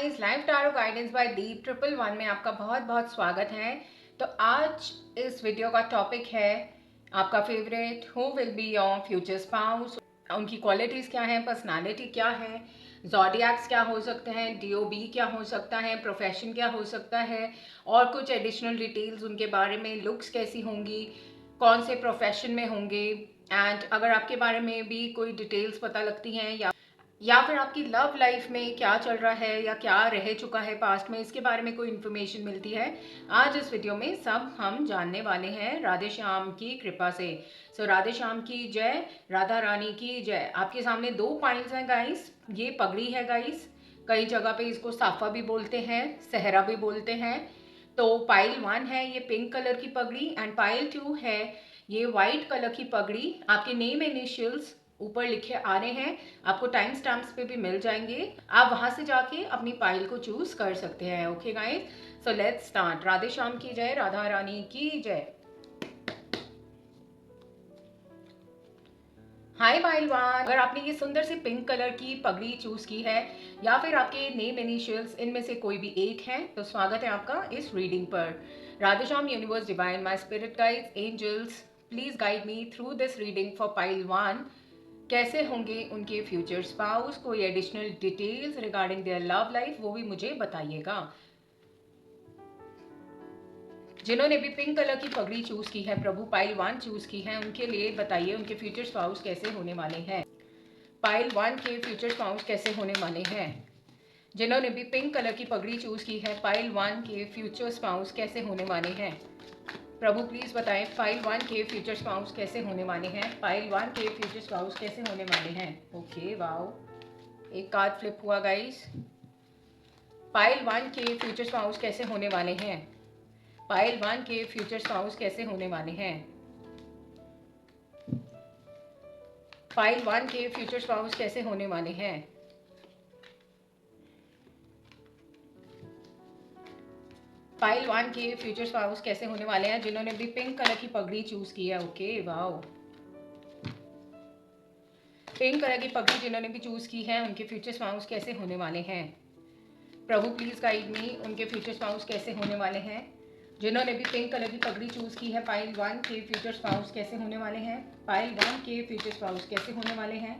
Guys, live tarot guidance by Deep 111 में आपका बहुत बहुत स्वागत है। तो आज इस वीडियो का टॉपिक है आपका favourite, who will be your future spouse. उनकी क्वालिटीज़ क्या हैं, पर्सनालिटी क्या है, ज़ोडिएक्स क्या हो सकते हैं, डीओबी क्या हो सकता है, प्रोफेशन क्या हो सकता है और कुछ एडिशनल डिटेल्स उनके बारे में, लुक्स कैसी होंगी, कौन से प्रोफेशन में होंगे। एंड अगर आपके बारे में भी कोई डिटेल्स पता लगती हैं या फिर आपकी लव लाइफ में क्या चल रहा है या क्या रह चुका है पास्ट में, इसके बारे में कोई इन्फॉर्मेशन मिलती है, आज इस वीडियो में सब हम जानने वाले हैं राधे श्याम की कृपा से। सो राधे श्याम की जय, राधा रानी की जय। आपके सामने दो पाइल्स हैं गाइस, ये पगड़ी है गाइस, कई जगह पे इसको साफा भी बोलते हैं, सहरा भी बोलते हैं। तो पाइल 1 है ये पिंक कलर की पगड़ी एंड पाइल 2 है ये वाइट कलर की पगड़ी। आपके नेम इनिशियल्स ऊपर लिखे आ रहे हैं, आपको टाइम स्टैम्प्स पे भी मिल जाएंगे, आप वहां से जाके अपनी पाइल को चूज कर सकते हैं। Okay guys, so let's start. Radhe Shyam की जय, राधा रानी की जय। हाय पाइलवान, अगर आपने ये सुंदर सी पिंक कलर की पगड़ी चूज की है या फिर आपके नेम इनिशियल्स इनमें से कोई भी एक है, तो स्वागत है आपका इस रीडिंग पर। Radhe Shyam, universe, divine, my spirit guides, angels, please guide me through this reading for pile 1। कैसे होंगे उनके फ्यूचर स्पाउस, कोई additional details regarding their love life वो भी मुझे बताइएगा। जिन्होंने भी पिंक कलर की पगड़ी चूज की है, प्रभु पाइल 1 चूज की है, उनके लिए बताइए उनके फ्यूचर स्पाउस कैसे होने वाले हैं। पाइल 1 के फ्यूचर स्पाउस कैसे होने वाले हैं। जिन्होंने भी पिंक कलर की पगड़ी चूज की है, पाइल 1 के फ्यूचर स्पाउस कैसे होने वाले हैं। प्रभु प्लीज बताएं पाइल 1 के फ्यूचर स्पाउस कैसे होने वाले हैं। पाइल 1 के फ्यूचर स्पाउस कैसे होने वाले हैं। ओके वाओ, एक कार्ड फ्लिप हुआ गाइस। पाइल 1 के फ्यूचर स्पाउस कैसे होने वाले हैं। पाइल 1 के फ्यूचर स्पाउस कैसे होने वाले हैं। पाइल 1 के फ्यूचर स्पाउस कैसे होने वाले हैं। पाइल 1 के फ्यूचर स्पाउस कैसे होने वाले हैं, जिन्होंने भी पिंक कलर की पगड़ी चूज की है। ओके वाओ, पिंक कलर की पगड़ी जिन्होंने भी चूज की है, उनके फ्यूचर स्पाउस कैसे होने वाले हैं। प्रभु प्लीज गाइड मी, उनके फ्यूचर स्पाउस कैसे होने वाले हैं। जिन्होंने भी पिंक कलर की पगड़ी चूज की है, पाइल 1 के फ्यूचर स्पाउस कैसे होने वाले हैं। पाइल 1 के फ्यूचर स्पाउस कैसे होने वाले हैं।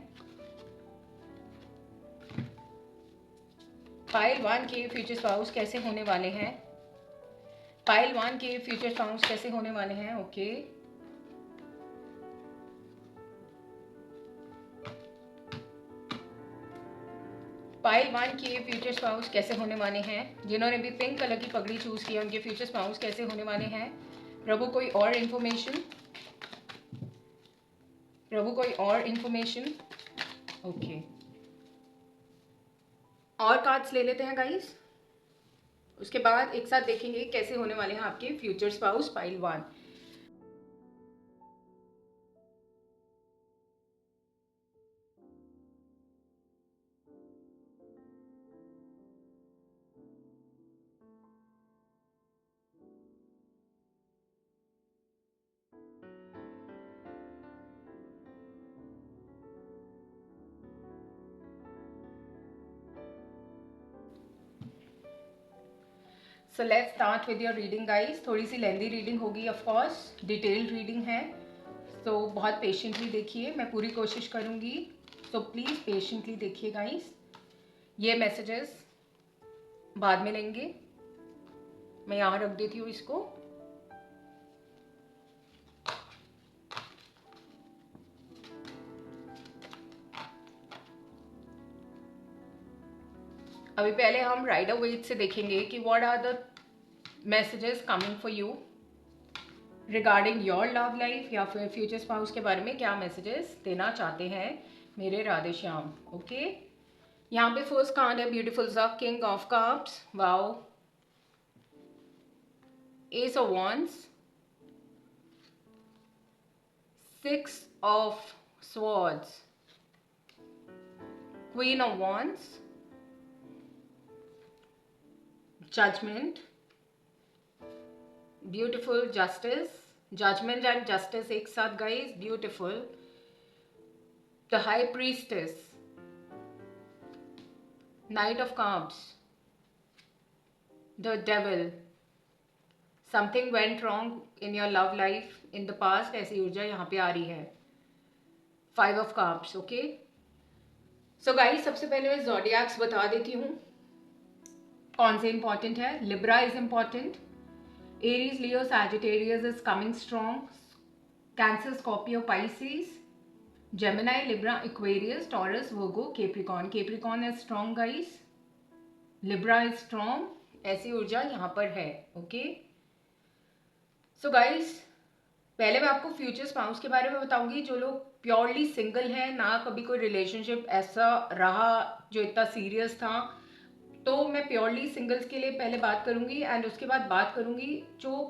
पाइल 1 के फ्यूचर स्पाउस कैसे होने वाले हैं। पाइल 1 के फ्यूचर स्पाउस कैसे होने वाले हैं। ओके, पाइल 1 के फ्यूचर स्पाउस कैसे होने वाले हैं। जिन्होंने भी पिंक कलर की पगड़ी चूज की है, उनके फ्यूचर स्पाउस कैसे होने वाले हैं। प्रभु कोई और इन्फॉर्मेशन, प्रभु कोई और इन्फॉर्मेशन। ओके, और कार्ड्स ले लेते हैं गाइस, उसके बाद एक साथ देखेंगे कैसे होने वाले हैं आपके future spouse pile 1। So let's start with your reading guys. थोड़ी सी लेंदी रीडिंग होगी, ऑफ कोर्स डिटेल्ड रीडिंग है, तो बहुत पेशेंटली देखिए, मैं पूरी कोशिश करूंगी, तो प्लीज़ पेशेंटली देखिए गाइस। ये मैसेजेस बाद में लेंगे, मैं यहाँ रख देती हूँ इसको। अभी पहले हम राइडर वेट से देखेंगे कि what are the messages coming for you regarding your love life या फिर फ्यूचर स्पाउस के बारे में क्या मैसेजेस देना चाहते हैं मेरे राधे श्याम। ओके, यहाँ पे फर्स्ट कार्ड है ब्यूटीफुल सा king of cups. Wow, S of wands, 6 of swords, queen of wands, judgment, beautiful justice, judgment and justice एक साथ guys, beautiful, the high priestess, knight of cups, the devil, something went wrong in your love life in the past, ऐसी ऊर्जा यहाँ पे आ रही है। 5 of cups. Okay, so guys सबसे पहले मैं ज़ोडिएक्स बता देती हूँ कौन से इंपॉर्टेंट है। Libra is important, Aries Leo Sagittarius is coming strong, cancer Scorpio Pisces, Gemini Libra Aquarius Taurus Virgo Capricorn. Capricorn is strong guys, Libra is strong, ऐसी ऊर्जा यहाँ पर है। ओके, सो गाइस पहले मैं आपको फ्यूचर स्पाउस के बारे में बताऊंगी। जो लोग प्योरली सिंगल हैं, ना कभी कोई रिलेशनशिप ऐसा रहा जो इतना सीरियस था, तो मैं प्योरली सिंगल्स के लिए पहले बात करूंगी एंड उसके बाद बात करूंगी जो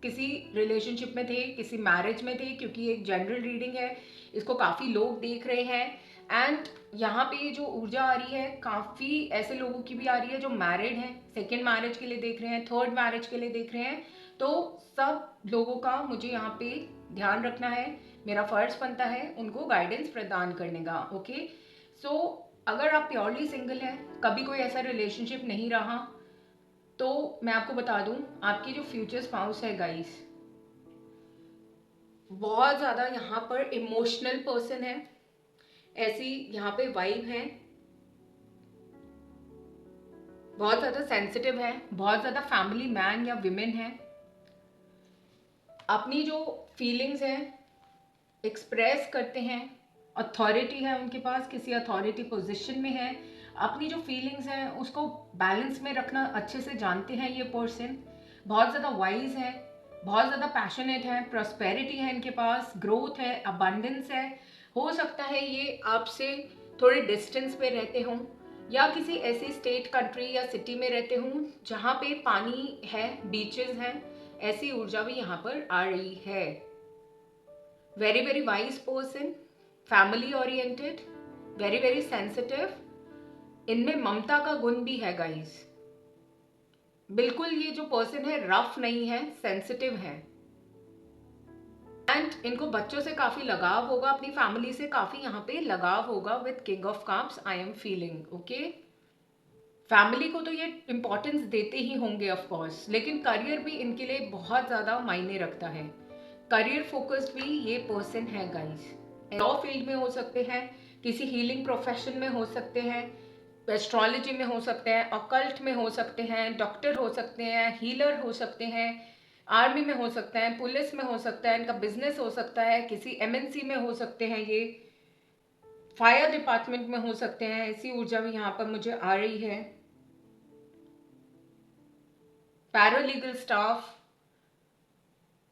किसी रिलेशनशिप में थे, किसी मैरिज में थे, क्योंकि एक जनरल रीडिंग है, इसको काफ़ी लोग देख रहे हैं। एंड यहाँ पे जो ऊर्जा आ रही है काफ़ी ऐसे लोगों की भी आ रही है जो मैरिड हैं, सेकेंड मैरिज के लिए देख रहे हैं, थर्ड मैरिज के लिए देख रहे हैं। तो सब लोगों का मुझे यहाँ पे ध्यान रखना है, मेरा फर्ज बनता है उनको गाइडेंस प्रदान करने का। ओके, सो अगर आप प्योरली सिंगल हैं, कभी कोई ऐसा रिलेशनशिप नहीं रहा, तो मैं आपको बता दूं आपकी जो फ्यूचर स्पाउस है गाइस, बहुत ज़्यादा यहाँ पर इमोशनल पर्सन है, ऐसी यहाँ पे वाइब है, बहुत ज़्यादा सेंसिटिव है, बहुत ज़्यादा फैमिली मैन या विमेन है, अपनी जो फीलिंग्स हैं एक्सप्रेस करते हैं, अथॉरिटी है उनके पास, किसी अथॉरिटी पोजीशन में है, अपनी जो फीलिंग्स हैं उसको बैलेंस में रखना अच्छे से जानते हैं ये पर्सन, बहुत ज़्यादा वाइज है, बहुत ज़्यादा पैशनेट है, प्रॉस्पेरिटी है इनके पास, ग्रोथ है, अबंडेंस है। हो सकता है ये आपसे थोड़े डिस्टेंस पे रहते हों या किसी ऐसी स्टेट, कंट्री या सिटी में रहते हों जहाँ पे पानी है, बीचेस हैं, ऐसी ऊर्जा भी यहाँ पर आ रही है। Very very wise person, family oriented, very very sensitive, इनमें ममता का गुण भी है गाइस। बिल्कुल ये जो पर्सन है रफ नहीं है, सेंसिटिव है। एंड इनको बच्चों से काफी लगाव होगा, अपनी फैमिली से काफी यहाँ पे लगाव होगा with king of cups I am feeling. Okay, family को तो ये इंपॉर्टेंस देते ही होंगे ऑफ कोर्स, लेकिन करियर भी इनके लिए बहुत ज़्यादा मायने रखता है। करियर फोकस्ड भी ये पर्सन है गाइस। लॉ फील्ड में हो सकते हैं, किसी हीलिंग प्रोफेशन में हो सकते हैं, एस्ट्रोलॉजी में हो सकते हैं, ऑकल्ट में हो सकते हैं, डॉक्टर हो सकते हैं, हीलर हो सकते हैं, आर्मी में हो सकते हैं, पुलिस में हो सकता है, इनका बिजनेस हो सकता है, किसी एमएनसी में हो सकते हैं, ये फायर डिपार्टमेंट में हो सकते हैं। ऐसी ऊर्जा भी यहाँ पर मुझे आ रही है। पैरालीगल स्टाफ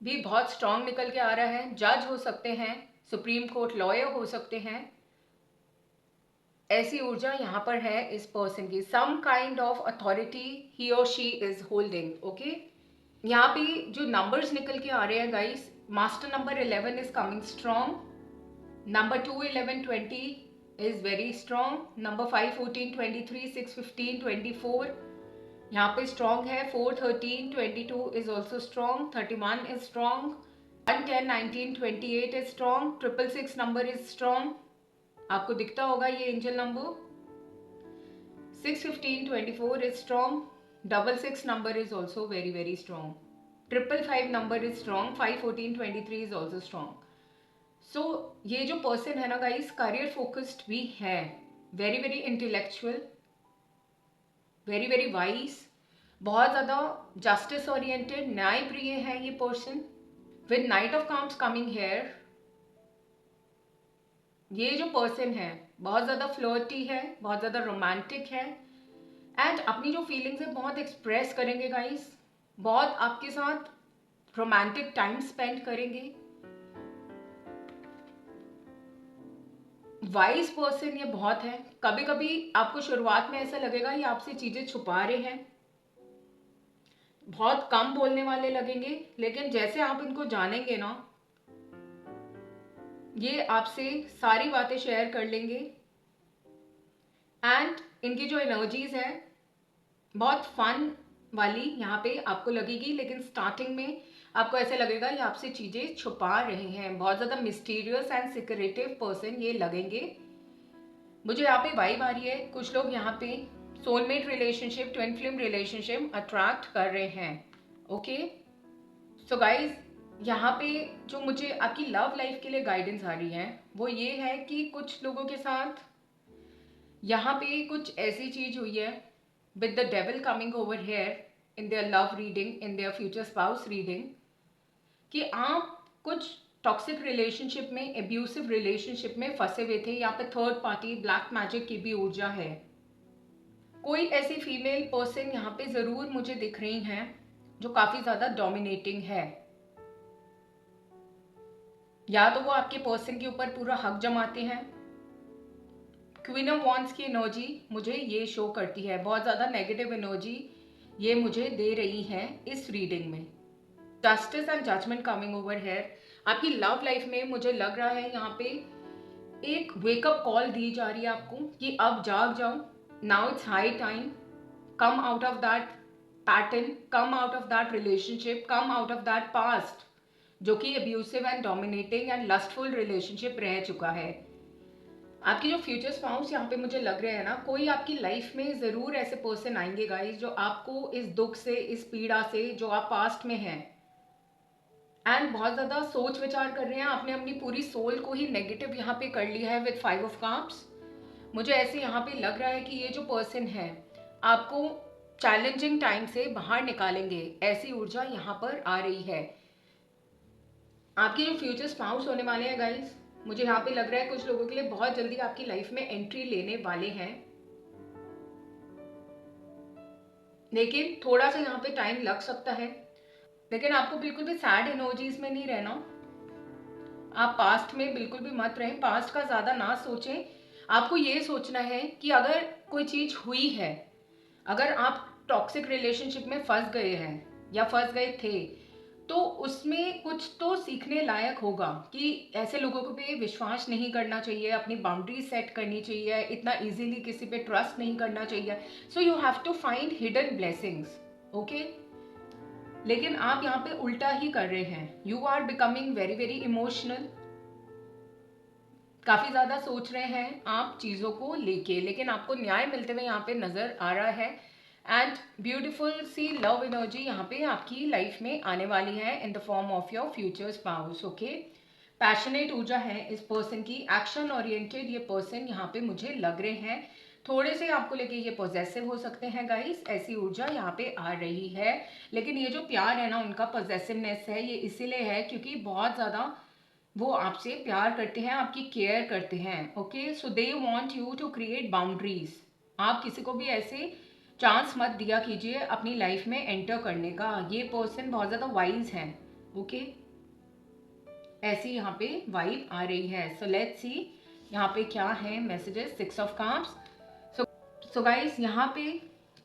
भी बहुत स्ट्रांग निकल के आ रहा है, जज हो सकते हैं, सुप्रीम कोर्ट लॉयर हो सकते हैं, ऐसी ऊर्जा यहाँ पर है इस पर्सन की। सम काइंड ऑफ अथॉरिटी ही और शी इज होल्डिंग। ओके, यहाँ पे जो नंबर्स निकल के आ रहे हैं guys, master number 11 is coming strong, number 2 11 20 is very strong, number 5 14 23 6 15 24 यहाँ पे स्ट्रॉन्ग है, 4 13 22 is also strong, 31 is strong, 1 10 19 28 is strong, 666 number is strong, आपको दिखता होगा ये angel number, 6 15 24 is strong, 666 number is also very very strong, 555 number is strong, 5 14 23 is also strong. So ये जो person है ना गाइस, करियर फोकस्ड भी है, very very intellectual, very very wise, बहुत ज़्यादा जस्टिस ओरिएंटेड, न्याय प्रिय है ये person with night of cups coming here. ये जो पर्सन है बहुत ज़्यादा फ्लर्टी है, बहुत ज़्यादा रोमांटिक है एंड अपनी जो फीलिंग्स है बहुत एक्सप्रेस करेंगे गाइस, बहुत आपके साथ रोमांटिक टाइम स्पेंड करेंगे। वाइज पर्सन ये बहुत है। कभी कभी आपको शुरुआत में ऐसा लगेगा ये आपसे चीज़ें छुपा रहे हैं, बहुत कम बोलने वाले लगेंगे, लेकिन जैसे आप इनको जानेंगे ना, ये आपसे सारी बातें शेयर कर लेंगे एंड इनकी जो एनर्जीज है बहुत फन वाली यहाँ पे आपको लगेगी, लेकिन स्टार्टिंग में आपको ऐसे लगेगा ये आपसे चीज़ें छुपा रहे हैं, बहुत ज़्यादा मिस्टीरियस एंड सीक्रेटिव पर्सन ये लगेंगे। मुझे यहाँ पे वाइब आ रही है, कुछ लोग यहाँ पे soulmate relationship, twin flame relationship attract कर रहे हैं। ओके, सो गाइज यहाँ पे जो मुझे आपकी लव लाइफ के लिए गाइडेंस आ रही है वो ये है कि कुछ लोगों के साथ यहाँ पे कुछ ऐसी चीज हुई है with the devil coming over here in their love reading, in their future spouse reading, कि आप कुछ टॉक्सिक रिलेशनशिप में, एब्यूसिव रिलेशनशिप में फंसे हुए थे। यहाँ पे थर्ड पार्टी, ब्लैक मैजिक की भी ऊर्जा है। कोई ऐसी फीमेल पर्सन यहाँ पे जरूर मुझे दिख रही हैं जो काफी ज्यादा डोमिनेटिंग है। या तो वो आपके पर्सन के ऊपर पूरा हक जमाते हैं। क्वीन ऑफ वॉन्ड्स की एनर्जी मुझे ये शो करती है, बहुत ज्यादा नेगेटिव एनर्जी ये मुझे दे रही है इस रीडिंग में। Justice and judgement coming over here. आपकी लव लाइफ में मुझे लग रहा है यहाँ पे एक वेकअप कॉल दी जा रही है आपको कि अब जाग जाओ, now it's high time, come out of that pattern, come out of that relationship, come out of that past जो कि abusive and dominating and lustful relationship रह चुका है। आपके जो फ्यूचर स्पाउस यहाँ पे मुझे लग रहे हैं ना, कोई आपकी लाइफ में जरूर ऐसे पर्सन आएंगे गाइस जो आपको इस दुख से, इस पीड़ा से जो आप पास्ट में हैं एंड बहुत ज्यादा सोच विचार कर रहे हैं, आपने अपनी पूरी सोल को ही नेगेटिव यहाँ पे कर लिया है विद 5 ऑफ कप्स। मुझे ऐसे यहाँ पे लग रहा है कि ये जो पर्सन है आपको चैलेंजिंग टाइम से बाहर निकालेंगे, ऐसी ऊर्जा यहाँ पर आ रही है। आपके जो फ्यूचर स्पाउस होने वाले हैं गाइस, मुझे यहाँ पे लग रहा है कुछ लोगों के लिए बहुत जल्दी आपकी लाइफ में एंट्री लेने वाले हैं, लेकिन थोड़ा सा यहाँ पे टाइम लग सकता है। लेकिन आपको बिल्कुल भी सैड एनर्जीज में नहीं रहना, आप पास्ट में बिल्कुल भी मत रहें, पास्ट का ज्यादा ना सोचें। आपको ये सोचना है कि अगर कोई चीज हुई है, अगर आप टॉक्सिक रिलेशनशिप में फंस गए हैं या फंस गए थे, तो उसमें कुछ तो सीखने लायक होगा कि ऐसे लोगों को पे विश्वास नहीं करना चाहिए, अपनी बाउंड्री सेट करनी चाहिए, इतना इजीली किसी पे ट्रस्ट नहीं करना चाहिए। So you have to find hidden blessings. Okay, लेकिन आप यहाँ पे उल्टा ही कर रहे हैं। You are becoming very very emotional, काफी ज्यादा सोच रहे हैं आप चीजों को लेके, लेकिन आपको न्याय मिलते हुए यहाँ पे नजर आ रहा है। एंड ब्यूटीफुल सी लव एनर्जी यहाँ पे आपकी लाइफ में आने वाली है in the form of your future spouse. Okay, passionate ऊर्जा है इस पर्सन की, एक्शन ओरिएंटेड ये पर्सन यहाँ पे मुझे लग रहे हैं, थोड़े से आपको लेके ये पॉजेसिव हो सकते हैं गाइस, ऐसी ऊर्जा यहाँ पे आ रही है। लेकिन ये जो प्यार है ना, उनका पॉजेसिवनेस है, ये इसीलिए है क्योंकि बहुत ज्यादा वो आपसे प्यार करते हैं, आपकी केयर करते हैं। Okay, so they want you to create boundaries. आप किसी को भी ऐसे चांस मत दिया कीजिए अपनी लाइफ में एंटर करने का। ये पर्सन बहुत ज्यादा वाइज है। ओके, ऐसी यहाँ पे वाइब आ रही है। सो लेट्स सी यहाँ पे क्या है messages. 6 of cups. So guys यहाँ पे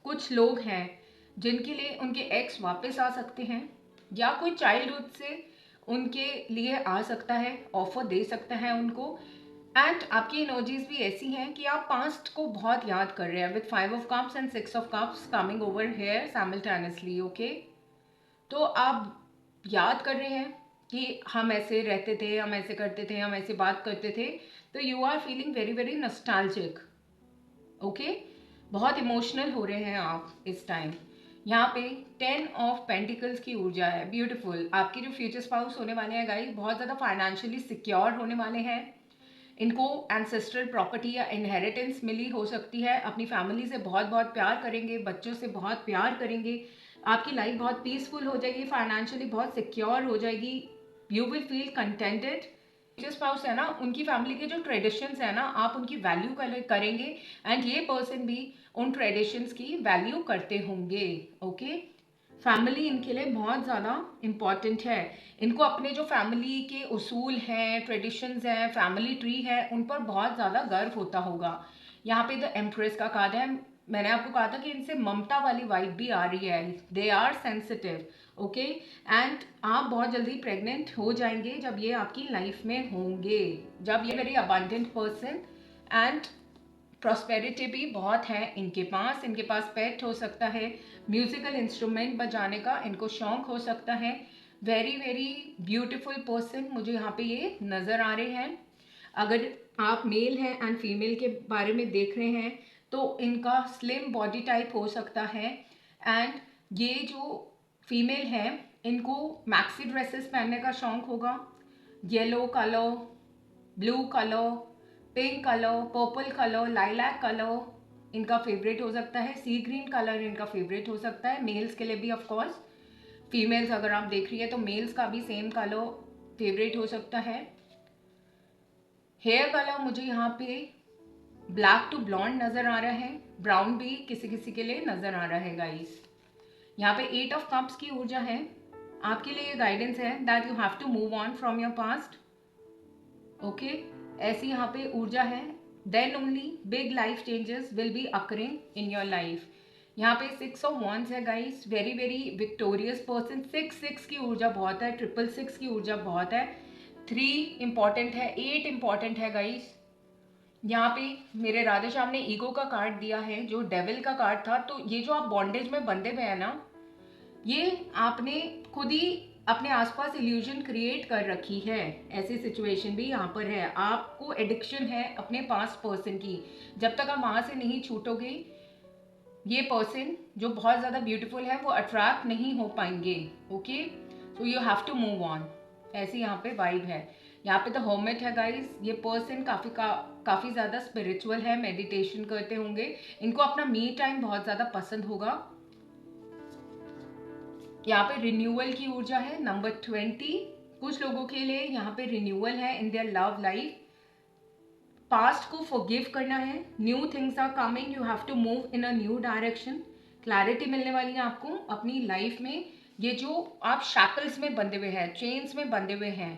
कुछ लोग हैं जिनके लिए उनके एक्स वापस आ सकते हैं, या कोई चाइल्डहुड से उनके लिए आ सकता है, ऑफर दे सकता है उनको। एंड आपकी एनर्जीज भी ऐसी हैं कि आप पास्ट को बहुत याद कर रहे हैं with 5 of cups and 6 of cups coming over hair simultaneously. Okay, तो आप याद कर रहे हैं कि हम ऐसे रहते थे, हम ऐसे करते थे, हम ऐसे बात करते थे। तो you are feeling very very nostalgic. Okay, बहुत इमोशनल हो रहे हैं आप इस टाइम। यहाँ पे 10 ऑफ पेंटिकल्स की ऊर्जा है, ब्यूटीफुल। आपके जो फ्यूचर स्पाउस होने वाले हैं गाइस, बहुत ज़्यादा फाइनेंशियली सिक्योर होने वाले हैं। इनको एंसेस्ट्रल प्रॉपर्टी या इनहेरिटेंस मिली हो सकती है, अपनी फैमिली से बहुत बहुत प्यार करेंगे, बच्चों से बहुत प्यार करेंगे, आपकी लाइफ बहुत पीसफुल हो जाएगी, फाइनेंशियली बहुत सिक्योर हो जाएगी, यू विल फील कंटेंटेड। जो स्पाउस है ना, उनकी फैमिली के जो ट्रेडिशंस है ना, आप उनकी वैल्यू करेंगे एंड ये पर्सन भी उन ट्रेडिशंस की वैल्यू करते होंगे। ओके, फैमिली इनके लिए बहुत ज़्यादा इम्पॉर्टेंट है। इनको अपने जो फैमिली के उसूल हैं, ट्रेडिशंस हैं, फैमिली ट्री है, उन पर बहुत ज़्यादा गर्व होता होगा। यहाँ पे द एम्प्रेस का कार्ड है। मैंने आपको कहा था कि इनसे ममता वाली वाइब भी आ रही है, they are sensitive. Okay, and आप बहुत जल्दी प्रेग्नेंट हो जाएंगे जब ये आपकी लाइफ में होंगे, जब ये very abundant person and prosperity भी बहुत है इनके पास पेट हो सकता है, म्यूजिकल इंस्ट्रूमेंट बजाने का इनको शौक हो सकता है। वेरी वेरी ब्यूटीफुल पर्सन मुझे यहाँ पे ये नज़र आ रहे हैं। अगर आप मेल हैं एंड फीमेल के बारे में देख रहे हैं तो इनका स्लिम बॉडी टाइप हो सकता है। एंड ये जो फीमेल है इनको मैक्सी ड्रेसेस पहनने का शौक होगा। Yellow colour, blue colour, pink colour, purple colour, lilac colour इनका फेवरेट हो सकता है। सी ग्रीन कलर इनका फेवरेट हो सकता है, मेल्स के लिए भी ऑफ कोर्स। फीमेल्स अगर आप देख रही है तो मेल्स का भी सेम कलर फेवरेट हो सकता है। हेयर कलर मुझे यहाँ पे ब्लैक टू ब्लॉन्ड नजर आ रहा है, ब्राउन भी किसी किसी के लिए नजर आ रहा है गाइस। यहाँ पे 8 ऑफ कप्स की ऊर्जा है। आपके लिए ये गाइडेंस है that you have to move on from your past. Okay, ऐसी यहाँ पे ऊर्जा है। Then only big life changes will be occurring in your life. यहाँ पे 6 ऑफ वॉन्ड्स है guys, very very victorious person. 6 की ऊर्जा बहुत है, 666 की ऊर्जा बहुत है। 3 इंपॉर्टेंट है, 8 इंपॉर्टेंट है गाइस। यहाँ पे मेरे राधे श्याम ने ईगो का कार्ड दिया है जो डेविल का कार्ड था। तो ये जो आप बॉन्डेज में बंधे हुए हैं ना, ये आपने खुद ही अपने आसपास इल्यूजन क्रिएट कर रखी है। ऐसी सिचुएशन भी यहाँ पर है। आपको एडिक्शन है अपने पास्ट पर्सन की। जब तक आप वहां से नहीं छूटोगे, ये पर्सन जो बहुत ज़्यादा ब्यूटीफुल है वो अट्रैक्ट नहीं हो पाएंगे। Okay, so you have to move on. ऐसी यहाँ पे वाइब है। यहाँ पे द हर्मिट है गाइस। ये पर्सन काफ़ी ज़्यादा स्पिरिचुअल है, मेडिटेशन करते होंगे, इनको अपना मी टाइम बहुत ज़्यादा पसंद होगा। यहाँ पे रिन्यूअल की ऊर्जा है, नंबर 20। कुछ लोगों के लिए यहाँ पे रिन्यूअल है in their love life. Past को फॉरगिव करना है, new things are coming, you have to move in a new direction. Clarity मिलने वाली है आपको अपनी लाइफ में। ये जो आप शैकल्स में बंधे हुए हैं, चेन्स में बंधे हुए हैं,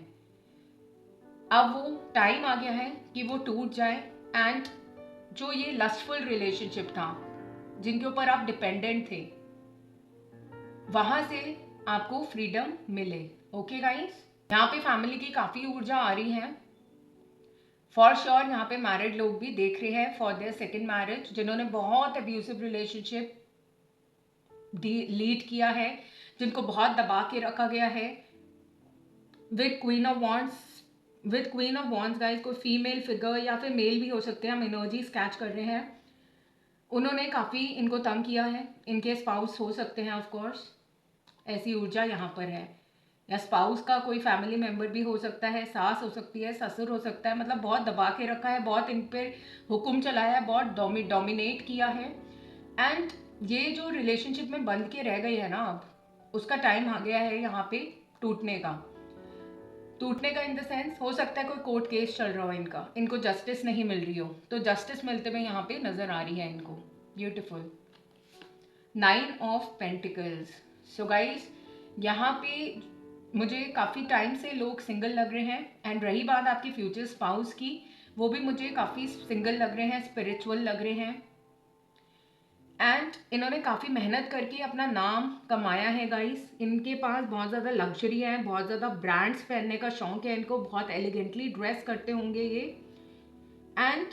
अब वो टाइम आ गया है कि वो टूट जाए। एंड जो ये लस्टफुल रिलेशनशिप था जिनके ऊपर आप डिपेंडेंट थे, वहां से आपको फ्रीडम मिले। ओके गाइस, यहाँ पे फैमिली की काफी ऊर्जा आ रही है। फॉर श्योर यहाँ पे मैरिड लोग भी देख रहे हैं फॉर देयर सेकेंड मैरिज, जिन्होंने बहुत अब्यूसिव रिलेशनशिप लीड किया है, जिनको बहुत दबा के रखा गया है। With queen of wands guys, कोई फीमेल फिगर या फिर मेल भी हो सकते हैं, हम एनर्जी स्कैच कर रहे हैं। उन्होंने काफ़ी इनको तंग किया है, इनके स्पाउस हो सकते हैं ऑफ कोर्स। ऐसी ऊर्जा यहाँ पर है। या स्पाउस का कोई फैमिली मेंबर भी हो सकता है, सास हो सकती है, ससुर हो सकता है। मतलब बहुत दबा के रखा है, बहुत इन पर हुक्म चलाया है, बहुत डोमिनेट किया है। एंड ये जो रिलेशनशिप में बंध के रह गए हैं ना, अब उसका टाइम आ गया है यहाँ पे टूटने का। टूटने का इन द सेंस, हो सकता है कोई कोर्ट केस चल रहा हो इनका, इनको जस्टिस नहीं मिल रही हो, तो जस्टिस मिलते हुए यहाँ पे नजर आ रही है इनको। Beautiful 9 of pentacles. So guys, यहाँ पे मुझे काफ़ी टाइम से लोग सिंगल लग रहे हैं। एंड रही बात आपकी फ्यूचर स्पाउस की, वो भी मुझे काफ़ी सिंगल लग रहे हैं, स्पिरिचुअल लग रहे हैं। एंड इन्होंने काफ़ी मेहनत करके अपना नाम कमाया है गाइस। इनके पास बहुत ज़्यादा लग्जरी है, बहुत ज़्यादा ब्रांड्स पहनने का शौक है इनको, बहुत एलिगेंटली ड्रेस करते होंगे ये। एंड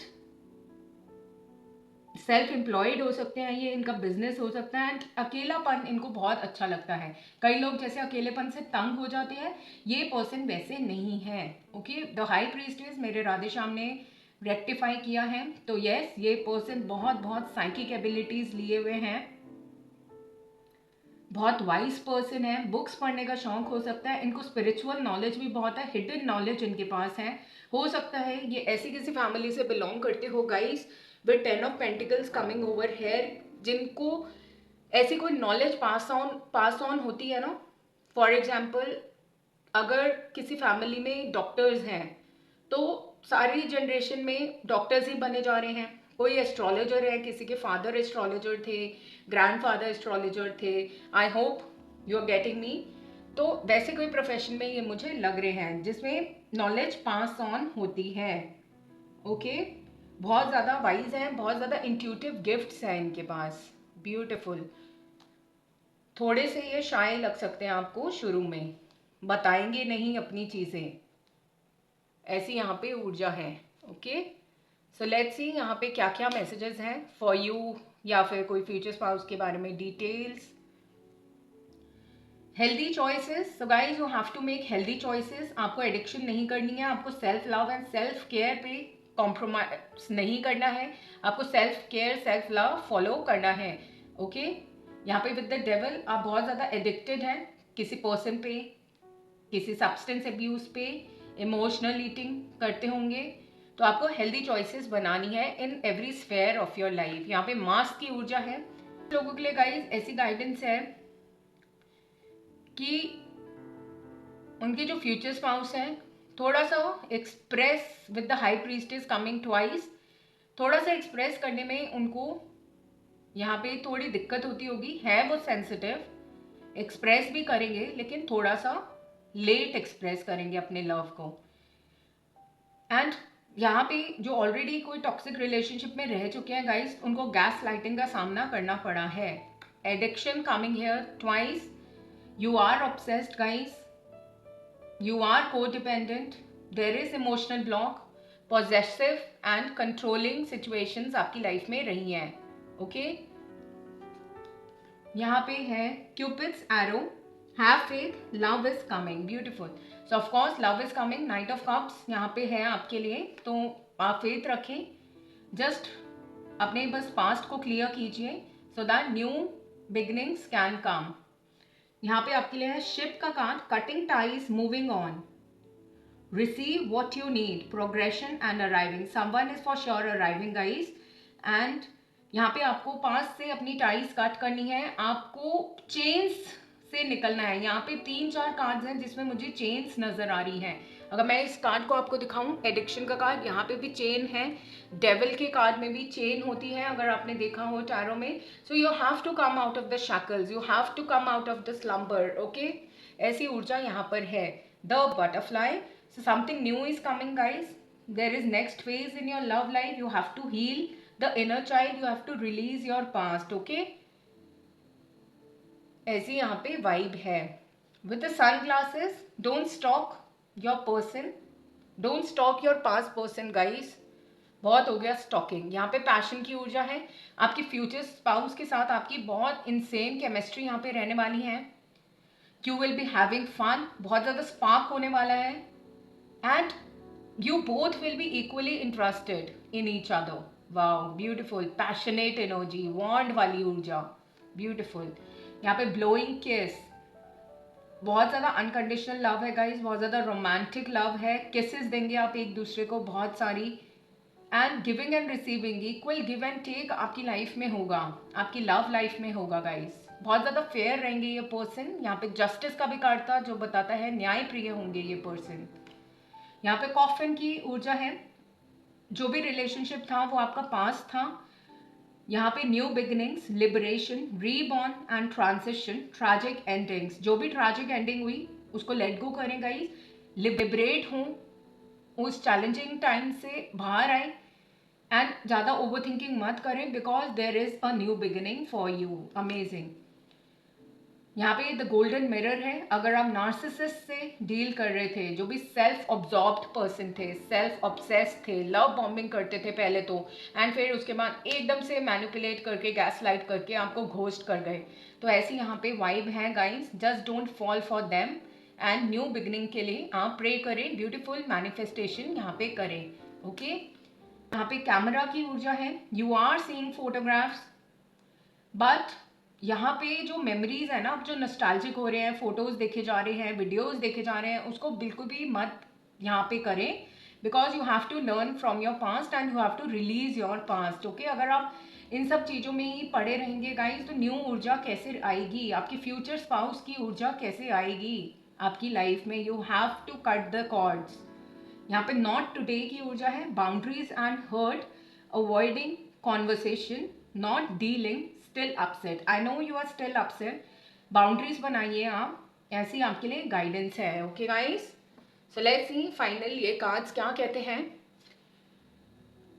सेल्फ एम्प्लॉयड हो सकते हैं ये, इनका बिजनेस हो सकता है। एंड अकेलापन इनको बहुत अच्छा लगता है। कई लोग जैसे अकेलेपन से तंग हो जाते हैं, ये पर्सन वैसे नहीं है। ओके, द हाई प्रीस्टेस मेरे राधे श्याम ने रेक्टिफाई किया है। तो यस, ये पर्सन बहुत बहुत साइकिक एबिलिटीज लिए हुए हैं, बहुत वाइज पर्सन है, बुक्स पढ़ने का शौक हो सकता है इनको, स्पिरिचुअल नॉलेज भी बहुत है, हिडन नॉलेज इनके पास है। हो सकता है ये ऐसी किसी फैमिली से बिलोंग करते हो guys with 10 of pentacles coming over hair, जिनको ऐसी कोई नॉलेज पास ऑन होती है ना। फॉर एग्जाम्पल, अगर किसी फैमिली में डॉक्टर्स हैं तो सारी जनरेशन में डॉक्टर्स ही बने जा रहे हैं। कोई एस्ट्रोलॉजर है, किसी के फादर एस्ट्रोलॉजर थे, ग्रैंडफादर एस्ट्रोलॉजर थे। I hope you are getting me. तो वैसे कोई प्रोफेशन में ये मुझे लग रहे हैं जिसमें नॉलेज पास ऑन होती है। ओके, बहुत ज़्यादा वाइज हैं, बहुत ज़्यादा इंट्यूटिव गिफ्ट्स हैं इनके पास। ब्यूटिफुल। थोड़े से ये शाय लग सकते हैं आपको शुरू में, बताएंगे नहीं अपनी चीज़ें, ऐसी यहाँ पे ऊर्जा है। ओके, सो लेट्स सी यहाँ पे क्या क्या मैसेजेस हैं फॉर यू, या फिर कोई फ्यूचर स्पाउस के बारे में details. Healthy choices. So guys, you have to make healthy choices. आपको एडिक्शन नहीं करनी है, आपको self love and self care पे कॉम्प्रोमाइज नहीं करना है, आपको self care self love follow करना है। ओके, यहाँ पे विद द डेविल आप बहुत ज़्यादा एडिक्टेड हैं किसी पर्सन पे, किसी सब्सटेंस अब्यूज पे, इमोशनल ईटिंग करते होंगे, तो आपको हेल्दी चॉइसेस बनानी है in every sphere of your life. यहाँ पे मास की ऊर्जा है लोगों के लिए गाइस। ऐसी गाइडेंस है कि उनके जो फ्यूचर स्पाउस हैं थोड़ा सा express with the high priest is coming twice, थोड़ा सा एक्सप्रेस करने में उनको यहाँ पे थोड़ी दिक्कत होती होगी, है वो सेंसिटिव, एक्सप्रेस भी करेंगे लेकिन थोड़ा सा लेट एक्सप्रेस करेंगे अपने लव को। एंड यहाँ पे जो ऑलरेडी कोई टॉक्सिक रिलेशनशिप में रह चुके हैं गाइस, उनको गैस लाइटिंग का सामना करना पड़ा है। Addiction coming here twice, you are obsessed guys, you are codependent, there is emotional block, possessive and controlling situations आपकी लाइफ में रही हैं। ओके, यहाँ पे है Cupid's arrow, have faith, love is coming, beautiful, so of course love is coming, Knight of Cups यहाँ पे है आपके लिए, तो आप फेथ रखें, जस्ट अपने बस पास्ट को क्लियर कीजिए so that new beginnings can come। यहाँ पे आपके लिए है शिप का card, cutting ties, moving on, receive what you need, progression and arriving, someone is for sure arriving guys. And यहाँ पे आपको पास से अपनी टाइज कट करनी है, आपको चेन्स से निकलना है। यहाँ पे 3-4 कार्ड्स हैं जिसमें मुझे चेन्स नजर आ रही हैं। अगर मैं इस कार्ड को आपको दिखाऊं, एडिक्शन का कार्ड, यहाँ पे भी चेन है, डेविल के कार्ड में भी चेन होती है अगर आपने देखा हो टैरो में। So you have to come out of the shackles, you have to come out of the slumber. Okay, ऐसी ऊर्जा यहाँ पर है। The butterfly, so something new is coming guys, there is next phase in your love life, you have to heal the inner child, you have to release your past. Okay, ऐसी यहाँ पे vibe है। With the sunglasses, don't stalk your person, don't stalk your past person guys, बहुत हो गया stocking. यहाँ पे passion की ऊर्जा है, आपकी फ्यूचर स्पाउस के साथ आपकी बहुत इंसेन केमिस्ट्री यहाँ पे रहने वाली है। You will be having fun, बहुत ज़्यादा स्पार्क होने वाला है, and you both will be equally interested in each other. Wow, beautiful, passionate energy, wand वाली ऊर्जा, ब्यूटिफुल। यहाँ पे ब्लोइंग किस, बहुत ज़्यादा अनकंडीशनल लव है गाइज, बहुत ज़्यादा रोमांटिक लव है, किसेस देंगे आप एक दूसरे को बहुत सारी, and giving and receiving, equal give and take आपकी लाइफ में होगा, आपकी लव लाइफ में होगा गाइज। बहुत ज़्यादा फेयर रहेंगे ये पर्सन। यहाँ पे जस्टिस का भी कार्ड था जो बताता है न्याय प्रिय होंगे ये पर्सन। यहाँ पे कॉफिन की ऊर्जा है, जो भी रिलेशनशिप था वो आपका पास्ट था। यहाँ पे new beginnings, liberation, reborn and transition, tragic endings, जो भी ट्रैजिक एंडिंग हुई उसको लेट गो करें गाइस, लिबरेट हों, उस चैलेंजिंग टाइम से बाहर आए, एंड ज़्यादा ओवर थिंकिंग मत करें because there is a new beginning for you. Amazing. यहाँ पे द गोल्डन मिरर है, अगर आप नार्सिसिस्ट से डील कर रहे थे, जो भी सेल्फ ऑब्जॉर्ब्ड पर्सन थे, सेल्फ ऑब्सेस्ड थे, लव बॉम्बिंग करते थे पहले तो, एंड फिर उसके बाद एकदम से मैनिपुलेट करके गैस लाइट करके आपको घोस्ट कर गए, तो ऐसी यहाँ पे वाइब है guys. Just don't fall for them, and new beginning के लिए आप प्रे करें, ब्यूटीफुल मैनिफेस्टेशन यहाँ पे करें। ओके, यहाँ पे कैमरा की ऊर्जा है, you are seeing photographs, but यहाँ पे जो मेमोरीज है ना, अब जो नॉस्टैल्जिक हो रहे हैं, फोटोज देखे जा रहे हैं, वीडियोस देखे जा रहे हैं, उसको बिल्कुल भी मत यहाँ पे करें, because you have to learn from your past and you have to release your past. Okay, अगर आप इन सब चीज़ों में ही पड़े रहेंगे गाइस, तो न्यू ऊर्जा कैसे आएगी, आपकी फ्यूचर स्पाउस की ऊर्जा कैसे आएगी आपकी लाइफ में। You have to cut the cords. यहाँ पे नॉट टुडे की ऊर्जा है, boundaries and hurt, avoiding conversation, not dealing, still upset, I know you are still upset, boundaries बनाइए आप, ऐसी आपके लिए गाइडेंस है। Okay guys, so let's see final ये कार्ड्स क्या कहते हैं।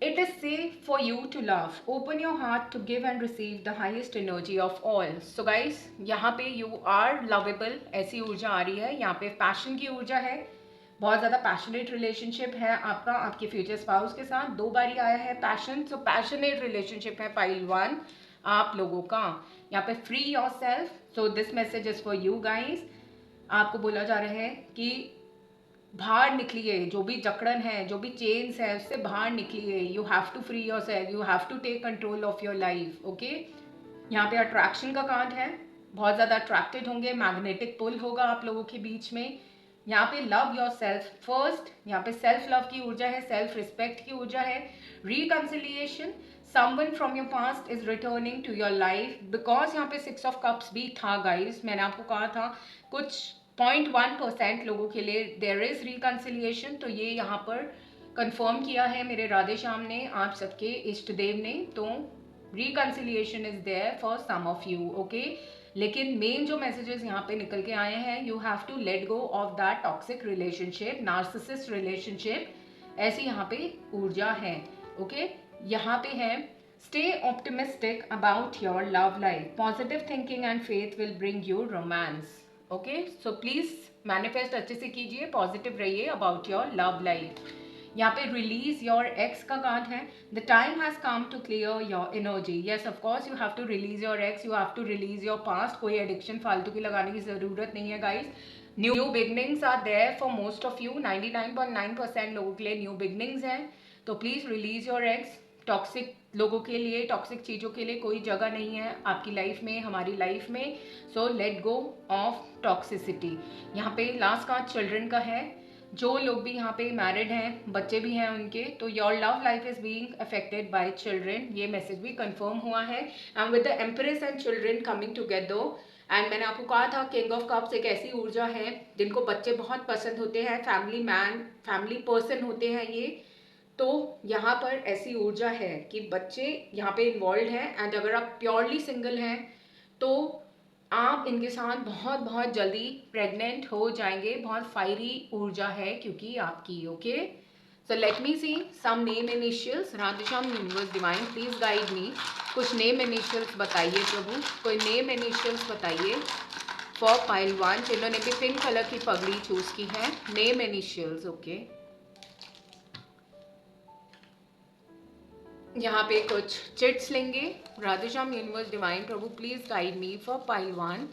It is safe for you to love, open your heart to give and receive the highest energy of all. So guys, यहाँ पे यू आर लवेबल, ऐसी ऊर्जा आ रही है। यहाँ पे पैशन की ऊर्जा है, बहुत ज़्यादा पैशनेट रिलेशनशिप है आपका आपके फ्यूचर स्पाउस के साथ, 2 बारी आया है पैशन, सो पैशनेट रिलेशनशिप है पाइल 1 आप लोगों का। यहाँ पे free your self, so this message is for you guys. आपको बोला जा रहा है कि बाहर निकलिए, जो भी जकड़न है, जो भी चेन्स है, उससे बाहर निकलिए। You have to free yourself, you have to take control of your life. Okay, यहाँ पे अट्रैक्शन का कार्ड है, बहुत ज़्यादा अट्रैक्टेड होंगे, मैग्नेटिक पुल होगा आप लोगों के बीच में। यहाँ पे लव योर सेल्फ फर्स्ट, यहाँ पे सेल्फ लव की ऊर्जा है, सेल्फ रिस्पेक्ट की ऊर्जा है। Reconciliation, someone from your past is returning to your life, because यहाँ पे 6 ऑफ कप्स भी था गाइस। मैंने आपको कहा था कुछ 0.1% लोगों के लिए देयर इज रिकंसिलिएशन, तो ये यहाँ पर कंफर्म किया है मेरे राधे श्याम ने, आप सबके इष्ट देव ने। तो reconciliation is there for some of you. Okay, लेकिन मेन जो मैसेजेस यहाँ पे निकल के आए हैं, you have to let go of that toxic relationship, narcissist relationship, ऐसी यहाँ पे ऊर्जा है। ओके, यहाँ पे है stay optimistic about your love life, positive thinking and faith will bring you romance. Okay, so please manifest अच्छे से कीजिए, पॉजिटिव रहिए अबाउट योर लव लाइफ। यहाँ पे रिलीज योर एक्स का कार्ड है, the time has come to clear your energy. Yes of course you have to release your ex, you have to release your past. कोई addiction फालतू की लगाने की जरूरत नहीं है guys. New beginnings are there for most of you, 99.9% लोगों के लिए न्यू बिगनिंग्स हैं। तो please release your ex. Toxic लोगों के लिए, टॉक्सिक चीज़ों के लिए कोई जगह नहीं है आपकी लाइफ में, हमारी लाइफ में। So let go of toxicity. यहाँ पे लास्ट कार्ड चिल्ड्रन का है, जो लोग भी यहाँ पे मैरिड हैं, बच्चे भी हैं उनके, तो your love life is being affected by children, ये मैसेज भी कंफर्म हुआ है। And with the empress and children coming together, and मैंने आपको कहा था किंग ऑफ कप्स एक ऐसी ऊर्जा है जिनको बच्चे बहुत पसंद होते हैं, फैमिली मैन, फैमिली पर्सन होते हैं ये। तो यहाँ पर ऐसी ऊर्जा है कि बच्चे यहाँ पे इन्वॉल्व हैं, एंड अगर आप प्योरली सिंगल हैं तो आप इनके साथ बहुत बहुत जल्दी प्रेग्नेंट हो जाएंगे। बहुत फायरी ऊर्जा है क्योंकि आपकी। Okay, so let me see some name initials. Radheshyam universe divine please guide me, कुछ नेम इनिशियल्स बताइए प्रभु, कोई नेम इनिशियल्स बताइए फॉर पाइल 1 जिन्होंने भी पिंक कलर की पगड़ी चूज की है। Name initials. ओके, यहाँ पे कुछ चिट्स लेंगे। Radheshyam universe divine Prabhu please guide me for pile 1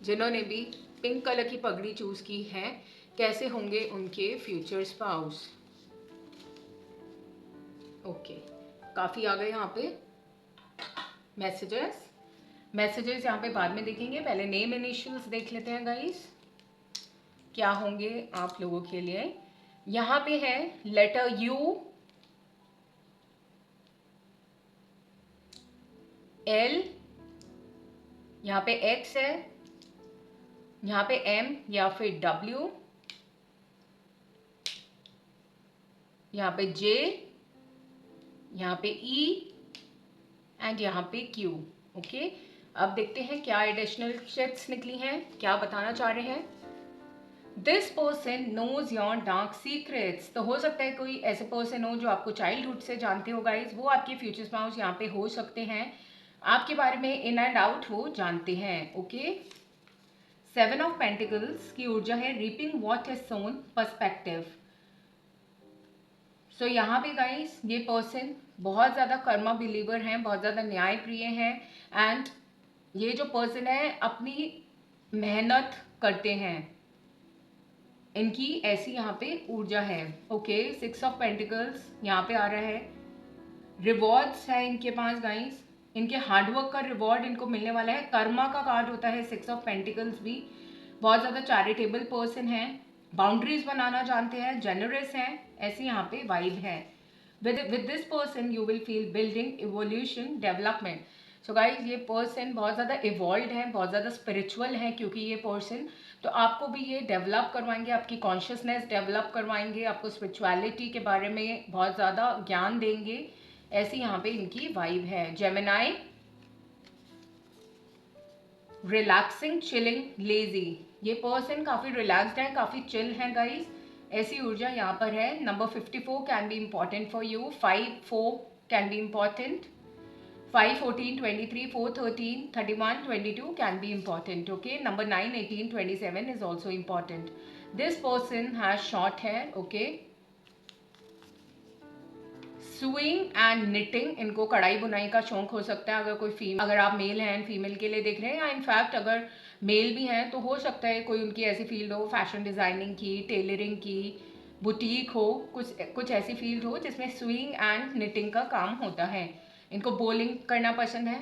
जिन्होंने भी पिंक कलर की पगड़ी चूज की है, कैसे होंगे उनके फ्यूचर स्पाउस। ओके, काफी आ गए यहाँ पे मैसेजेस। मैसेजेस यहाँ पे बाद में देखेंगे, पहले नेम इनिशियल्स देख लेते हैं गाइस, क्या होंगे आप लोगों के लिए। यहाँ पे है लेटर यू, एल, यहाँ पे एक्स है, यहाँ पे एम या फिर डब्ल्यू, यहाँ पे जे, यहाँ पे ई एंड यहाँ पे क्यू। ओके, अब देखते हैं क्या एडिशनल शिट्स निकली हैं, क्या बताना चाह रहे हैं। This person knows your dark secrets, तो हो सकता है कोई ऐसे पर्सन हो जो आपको चाइल्डहुड से जानते हो गाइज, वो आपके फ्यूचर स्पाउस यहाँ पे हो सकते हैं, आपके बारे में इन एंड आउट वो जानते हैं। ओके, 7 ऑफ पेंटिकल्स की ऊर्जा है, reaping what is sown perspective. So यहाँ पे गाइस ये पर्सन बहुत ज़्यादा कर्मा बिलीवर हैं, बहुत ज़्यादा न्याय प्रिय हैं, एंड ये जो पर्सन है अपनी मेहनत करते हैं, इनकी ऐसी यहाँ पे ऊर्जा है। ओके, 6 ऑफ पेंटिकल्स यहाँ पे आ रहा है, रिवॉर्ड्स है इनके पास गाइस, इनके हार्डवर्क का रिवॉर्ड इनको मिलने वाला है। कर्मा का कार्ड होता है 6 ऑफ पेंटिकल्स भी। बहुत ज़्यादा चैरिटेबल पर्सन है, बाउंड्रीज बनाना जानते हैं, जेनरस हैं, ऐसी यहाँ पे वाइब है। With this person you will feel building, evolution, development. So guys ये पर्सन बहुत ज़्यादा इवॉल्व है, बहुत ज़्यादा स्पिरिचुअल है क्योंकि ये पर्सन, तो आपको भी ये डेवलप करवाएंगे, आपकी कॉन्शियसनेस डेवलप करवाएंगे, आपको स्पिरिचुअलिटी के बारे में बहुत ज़्यादा ज्ञान देंगे, ऐसी यहाँ पे इनकी वाइब है। जेमिनाई, रिलैक्सिंग, चिलिंग, लेजी, ये पर्सन काफ़ी रिलैक्स्ड है, काफ़ी चिल है गाइस, ऐसी ऊर्जा यहाँ पर है। Number 54 can be important for you, 5-4 can be important, 5, 14, 23, 4, 13, 31, 22 can be important. Okay, number 9, 18, 27 is also important. This person has short hair. Okay, sewing and knitting, इनको कढ़ाई बुनाई का शौक हो सकता है। अगर कोई अगर आप मेल हैं, फीमेल के लिए देख रहे हैं, या इनफैक्ट अगर मेल भी हैं, तो हो सकता है कोई उनकी ऐसी फील्ड हो, फैशन डिज़ाइनिंग की, टेलरिंग की, बुटीक हो, कुछ कुछ ऐसी फील्ड हो जिसमें स्विंग एंड निटिंग का काम होता है। इनको बॉलिंग करना पसंद है,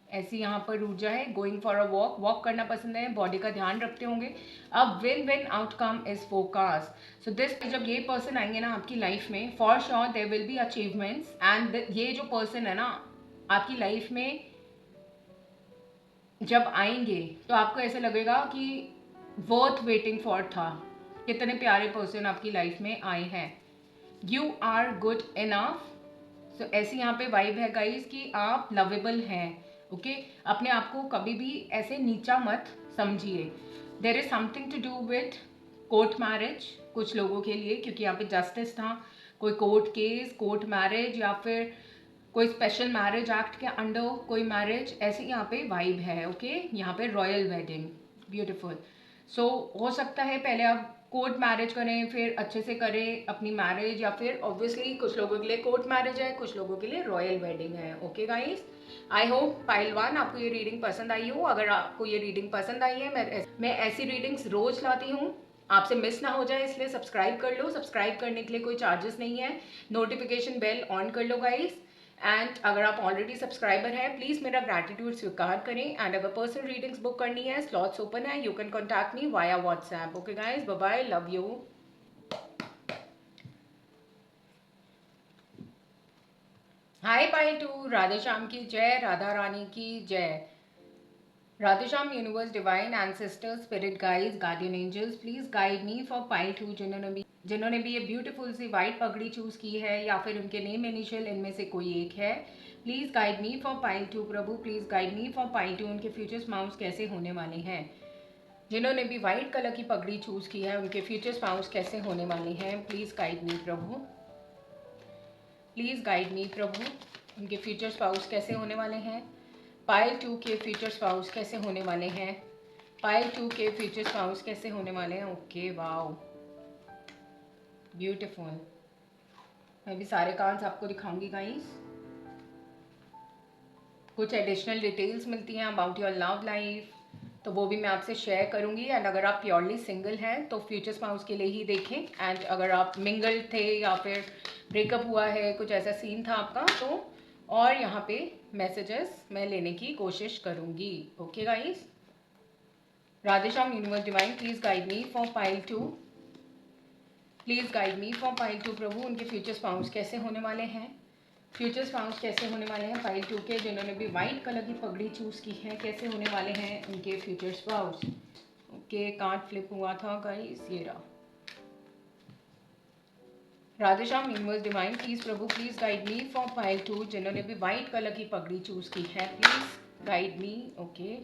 ऐसी यहाँ पर ऊर्जा है। Going for a walk, walk करना पसंद है, बॉडी का ध्यान रखते होंगे। अब win win outcome is forecast. So this, जब ये पर्सन आएंगे ना आपकी लाइफ में, for sure there will be achievements. And ये जो पर्सन है ना आपकी लाइफ में जब आएंगे तो आपको ऐसे लगेगा कि वर्थ वेटिंग फॉर था। कितने प्यारे पर्सन आपकी लाइफ में आए हैं। You are good enough. So ऐसी यहाँ पे वाइब है गाइस कि आप लवेबल हैं। ओके, अपने आप को कभी भी ऐसे नीचा मत समझिए। There is something to do with court marriage कुछ लोगों के लिए, क्योंकि यहाँ पे जस्टिस था। कोई कोर्ट केस, कोर्ट मैरिज, या फिर कोई स्पेशल मैरिज एक्ट के अंडर कोई मैरिज, ऐसी यहाँ पे वाइब है। ओके, यहाँ पे रॉयल वेडिंग, ब्यूटीफुल। सो हो सकता है पहले आप कोर्ट मैरिज करें, फिर अच्छे से करें अपनी मैरिज, या फिर ऑब्वियसली कुछ लोगों के लिए कोर्ट मैरिज है, कुछ लोगों के लिए रॉयल वेडिंग है। ओके गाइस, आई होप पाइल 1 आपको ये रीडिंग पसंद आई हो। अगर आपको ये रीडिंग पसंद आई है, मैं ऐसी रीडिंग्स रोज लाती हूँ, आपसे मिस ना हो जाए इसलिए सब्सक्राइब कर लो। सब्सक्राइब करने के लिए कोई चार्जेस नहीं है। नोटिफिकेशन बेल ऑन कर लो गाइस। एंड अगर आप ऑलरेडी सब्सक्राइबर हैं, प्लीज़ मेरा ग्रैटिट्यूड स्वीकार करें। एंड अगर पर्सनल रीडिंग्स बुक करनी है, स्लॉट्स ओपन है, you can contact me via WhatsApp. Okay guys, bye bye, love you. Hi pile two, Radhe Shyam की जय, राधा रानी की जय। Radhe Shyam, universe, divine ancestors, spirit guides, guardian angels, please guide me for pile 2 जिन्होंने भी ये ब्यूटीफुल सी वाइट पगड़ी चूज की है, या फिर उनके नेम इनिशियल इनमें से कोई एक है। Please guide me for pile 2 Prabhu, please guide me for pile 2। उनके फ्यूचर स्पाउस कैसे होने वाले हैं। जिन्होंने भी वाइट कलर की पगड़ी चूज की है, उनके फ्यूचर स्पाउस कैसे होने वाले हैं। प्लीज गाइड मी प्रभु, प्लीज गाइड मी प्रभु। उनके फ्यूचर स्पाउस कैसे होने वाले हैं। पाइल 2 के फ्यूचर स्पाउस कैसे होने वाले हैं। पाइल 2 के फ्यूचर स्पाउस कैसे होने वाले हैं। Okay, wow, beautiful. मैं भी सारे कार्ड्स आपको दिखाऊंगी गाइस। कुछ एडिशनल डिटेल्स मिलती हैं अबाउट योर लव लाइफ, तो वो भी मैं आपसे शेयर करूंगी। एंड अगर आप प्योरली सिंगल हैं तो फ्यूचर स्पाउस के लिए ही देखें। एंड अगर आप मिंगल थे या फिर ब्रेकअप हुआ है, कुछ ऐसा सीन था आपका, तो और यहाँ पे मैसेजेस मैं लेने की कोशिश करूंगी। Okay guys, Radhe Shyam, universe, divine, please guide me for pile 2। Please guide me for pile 2 प्रभु। उनके फ्यूचर स्पाउस कैसे होने वाले हैं। फ्यूचर स्पाउस कैसे होने वाले हैं पाइल 2 के, जिन्होंने भी वाइट कलर की पगड़ी चूज की है, कैसे होने वाले हैं उनके future spouse. Okay, card flip हुआ था गाइस, ये रहा। Radhe Shyam, universe, divine, please Prabhu, please guide me for pile 2, जिन्होंने भी वाइट कलर की पगड़ी चूज की है, प्लीज गाइड मी। ओके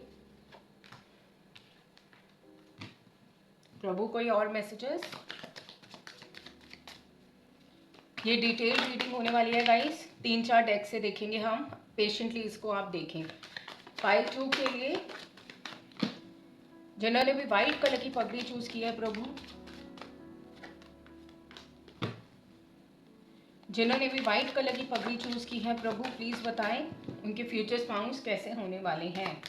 प्रभु, कोई और मैसेजेस। ये डिटेल रीडिंग होने वाली है गाइस, 3-4 डेक से देखेंगे हम। पेशेंटली इसको आप देखें। पाइल 2 के लिए जिन्होंने भी वाइट कलर की पगड़ी चूज की है प्रभु, जिन्होंने भी वाइट कलर की पगड़ी चूज की है प्रभु, प्लीज बताएं उनके फ्यूचर स्पाउस कैसे होने वाले हैं।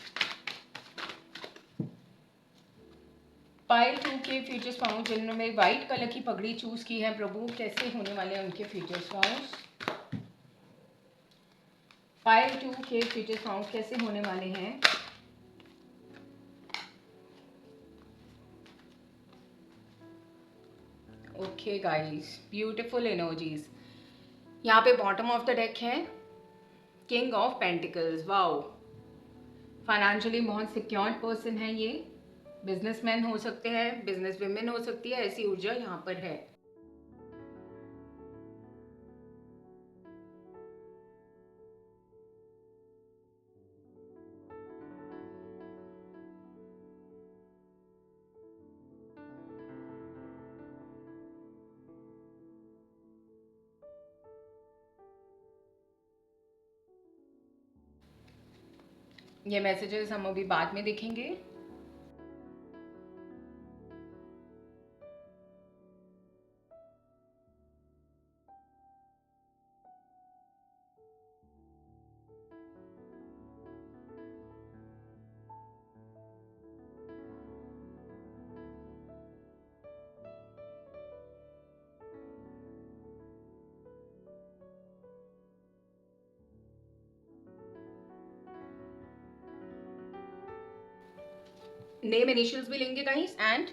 पाइल 2 के फ्यूचर स्पाउस जिन्होंने वाइट कलर की पगड़ी चूज की है प्रभु, कैसे होने वाले हैं उनके फ्यूचर स्पाउस। पाइल 2 के फ्यूचर स्पाउस कैसे होने वाले हैं। Okay guys, beautiful energies. यहाँ पे बॉटम ऑफ द डेक है king of pentacles. Wow, financially बहुत सिक्योर्ड पर्सन है ये। बिजनेसमैन हो सकते हैं, बिजनेस विमेन हो सकती है, ऐसी ऊर्जा यहाँ पर है। ये मैसेजेस हम अभी बाद में देखेंगे। नेम इनिशियल्स भी लेंगे गाइस एंड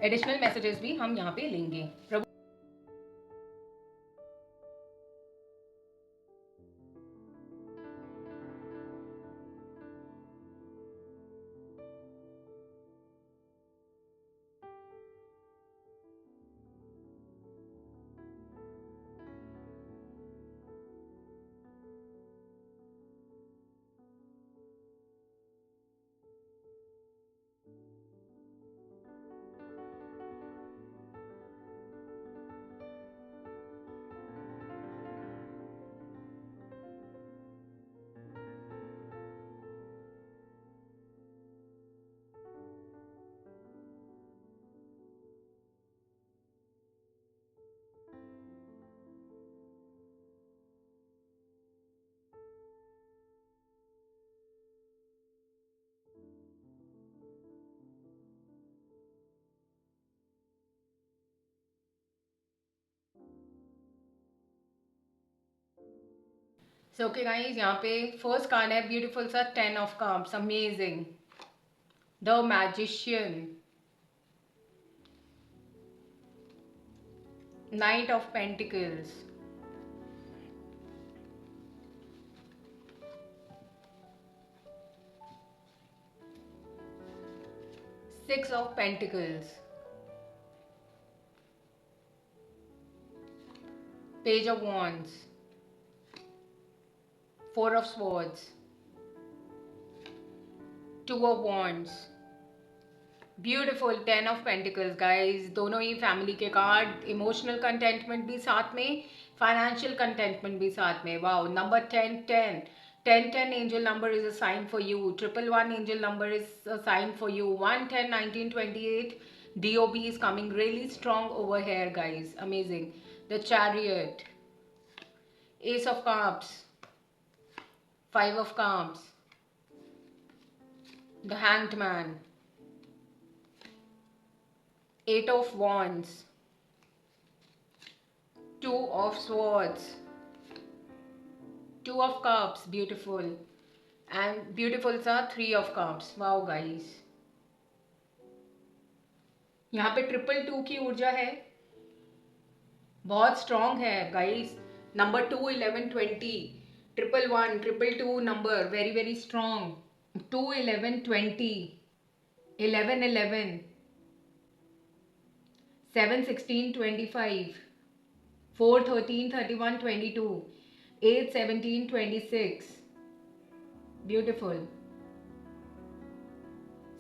एडिशनल मैसेजेस भी हम यहाँ पे लेंगे। प्रभु सो ओके गाइस, यहाँ पे फर्स्ट कार्ड है ब्यूटीफुल सा 10 of cups, amazing, the magician, night of pentacles, 6 of Pentacles, Page of Wands, 4 of Swords, 2 of Wands, beautiful 10 of pentacles guys, दोनों ही फैमिली के कार्ड, इमोशनल कंटेंटमेंट भी साथ में, financial containment भी साथ में। Wow, number 10 angel number is a sign for you, 111 angel number is a sign for you, 110 1928 DOB is coming really strong over here guys, amazing, the Chariot, Ace of Cups, 5 of Cups, the Hanged Man, 8 of Wands, 2 of Swords, 2 of Cups, beautiful, and beautiful सा 3 of Cups। Wow guys, यहाँ पे 222 की ऊर्जा है, बहुत strong है guys. Number 2 11 20, 111 222 number very very strong, 2 11 20, 11 11, 7 16 25, 4 13 31 22, 8 17 26, beautiful.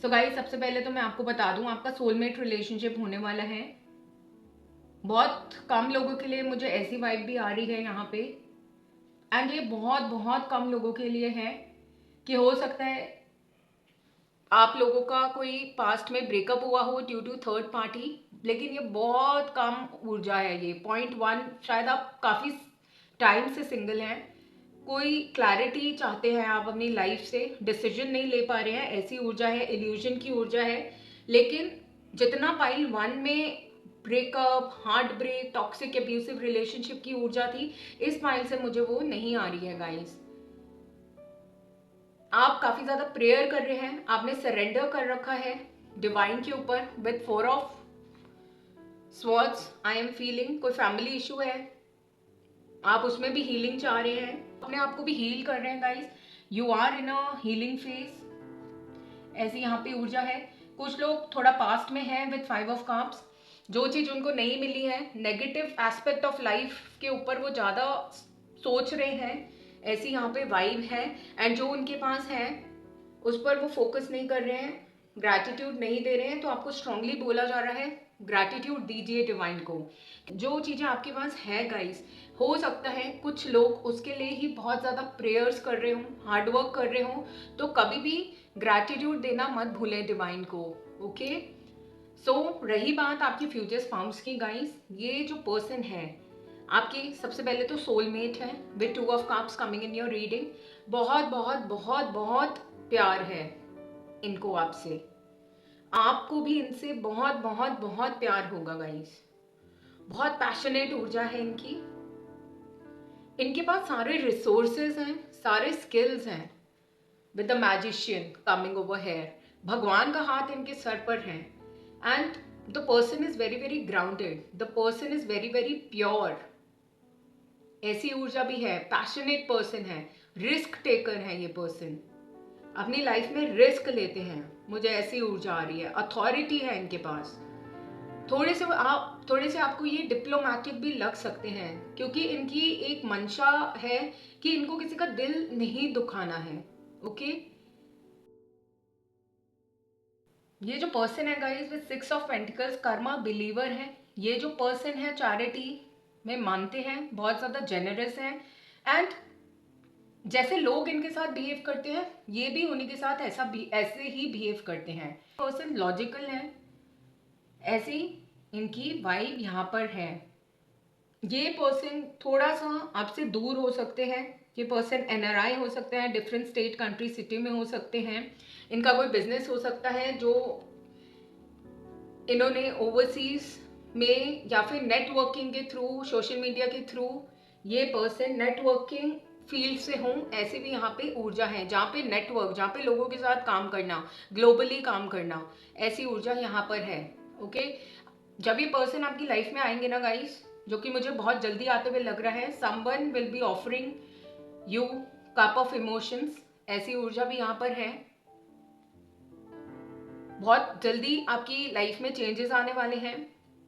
So guys, सबसे पहले तो मैं आपको बता दूं, आपका सोलमेट रिलेशनशिप होने वाला है। बहुत कम लोगों के लिए मुझे ऐसी वाइब भी आ रही है यहाँ पे, एंड ये बहुत बहुत कम लोगों के लिए है कि हो सकता है आप लोगों का कोई पास्ट में ब्रेकअप हुआ हो ड्यू टू थर्ड पार्टी, लेकिन ये बहुत कम ऊर्जा है। ये 0.1, शायद आप काफ़ी टाइम से सिंगल हैं, कोई क्लैरिटी चाहते हैं आप अपनी लाइफ से, डिसीजन नहीं ले पा रहे हैं, ऐसी ऊर्जा है, इल्यूजन की ऊर्जा है। लेकिन जितना पाइल 1 में breakup, heart break, toxic abusive relationship की ऊर्जा थी, इस पाइल से मुझे वो नहीं आ रही है गाइस। आप काफी ज्यादा प्रेयर कर रहे हैं, आपने सरेंडर कर रखा है डिवाइन के ऊपर with 4 of swords. I am feeling कोई फैमिली इशू है, आप उसमें भी हीलिंग चाह रहे हैं, अपने आप को भी हील कर रहे हैं guys, you are in a healing phase, ऐसी यहाँ पे ऊर्जा है। कुछ लोग थोड़ा पास्ट में हैं विद 5 ऑफ कप्स, जो चीज उनको नहीं मिली है, नेगेटिव एस्पेक्ट ऑफ लाइफ के ऊपर वो ज्यादा सोच रहे हैं, ऐसी यहाँ पे वाइब है। एंड जो उनके पास है उस पर वो फोकस नहीं कर रहे हैं, ग्रैटिट्यूड नहीं दे रहे हैं। तो आपको स्ट्रांगली बोला जा रहा है ग्रैटिट्यूड दीजिए डिवाइन को। जो चीजें आपके पास है गाइस, हो सकता है कुछ लोग उसके लिए ही बहुत ज़्यादा प्रेयर्स कर रहे हों, हार्डवर्क कर रहे हों, तो कभी भी ग्रैटिट्यूड देना मत भूलें डिवाइन को। ओके, सो रही बात आपकी फ्यूचर स्पाउस की गाइस, ये जो पर्सन है आपकी, सबसे पहले तो सोलमेट है with 2 of cups coming in your reading. बहुत बहुत बहुत बहुत प्यार है इनको आपसे, आपको भी इनसे बहुत बहुत बहुत प्यार होगा गाइस। बहुत पैशनेट ऊर्जा है इनकी, इनके पास सारे रिसोर्सेज हैं, सारे स्किल्स हैं with the magician coming over hair. भगवान का हाथ इनके सर पर है। And the person is very very grounded, the person is very very pure. ऐसी ऊर्जा भी है, पैशनेट पर्सन है, रिस्क टेकर है ये पर्सन, अपनी लाइफ में रिस्क लेते हैं। मुझे ऐसी ऊर्जा आ रही है, अथॉरिटी है इनके पास। थोड़े से आपको ये डिप्लोमेटिक भी लग सकते हैं, क्योंकि इनकी एक मंशा है कि इनको किसी का दिल नहीं दुखाना है। ओके, ये जो पर्सन है guys with 6 of pentacles, Karma believer है। ये जो पर्सन है चैरिटी में मानते हैं, बहुत ज्यादा जेनरस हैं। एंड जैसे लोग इनके साथ बिहेव करते हैं, ये भी उन्हीं के साथ ऐसे ही बिहेव करते हैं। पर्सन लॉजिकल है, ऐसी इनकी वाइब यहाँ पर है। ये पर्सन थोड़ा सा आपसे दूर हो सकते हैं। ये पर्सन एनआरआई हो सकते हैं, डिफरेंट स्टेट कंट्री सिटी में हो सकते हैं। इनका कोई बिजनेस हो सकता है जो इन्होंने ओवरसीज में, या फिर नेटवर्किंग के थ्रू, सोशल मीडिया के थ्रू ये पर्सन नेटवर्किंग फील्ड से हों। ऐसे भी यहाँ पे ऊर्जा है जहाँ पे नेटवर्क, जहाँ पे लोगों के साथ काम करना, ग्लोबली काम करना, ऐसी ऊर्जा यहाँ पर है। ओके, जब ये पर्सन आपकी लाइफ में आएंगे ना गाइस, जो कि मुझे बहुत जल्दी आते हुए लग रहा है, someone will be offering you cup of emotions. ऐसी ऊर्जा भी यहाँ पर है। बहुत जल्दी आपकी लाइफ में चेंजेस आने वाले हैं।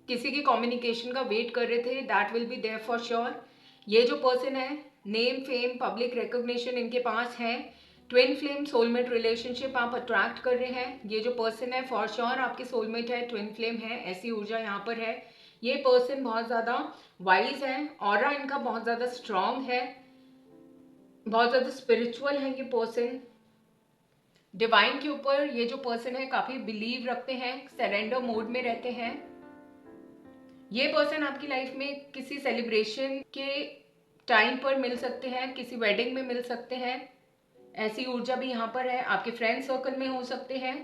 किसी की कम्युनिकेशन का वेट कर रहे थे, that will be there for sure. ये जो पर्सन है, नेम फेम पब्लिक रिकॉग्निशन इनके पास है। ट्विन फ्लेम सोलमेट रिलेशनशिप आप अट्रैक्ट कर रहे हैं। ये जो पर्सन है फॉर श्योर आपके सोलमेट है, ट्विन फ्लेम है, ऐसी ऊर्जा यहाँ पर है। ये पर्सन बहुत ज़्यादा वाइज है, ऑरा इनका बहुत ज़्यादा स्ट्रांग है, बहुत ज़्यादा स्पिरिचुअल है ये पर्सन। डिवाइन के ऊपर ये जो पर्सन है काफी बिलीव रखते हैं, सरेंडर मोड में रहते हैं। ये पर्सन आपकी लाइफ में किसी सेलिब्रेशन के टाइम पर मिल सकते हैं, किसी वेडिंग में मिल सकते हैं, ऐसी ऊर्जा भी यहाँ पर है। आपके फ्रेंड सर्कल में हो सकते हैं।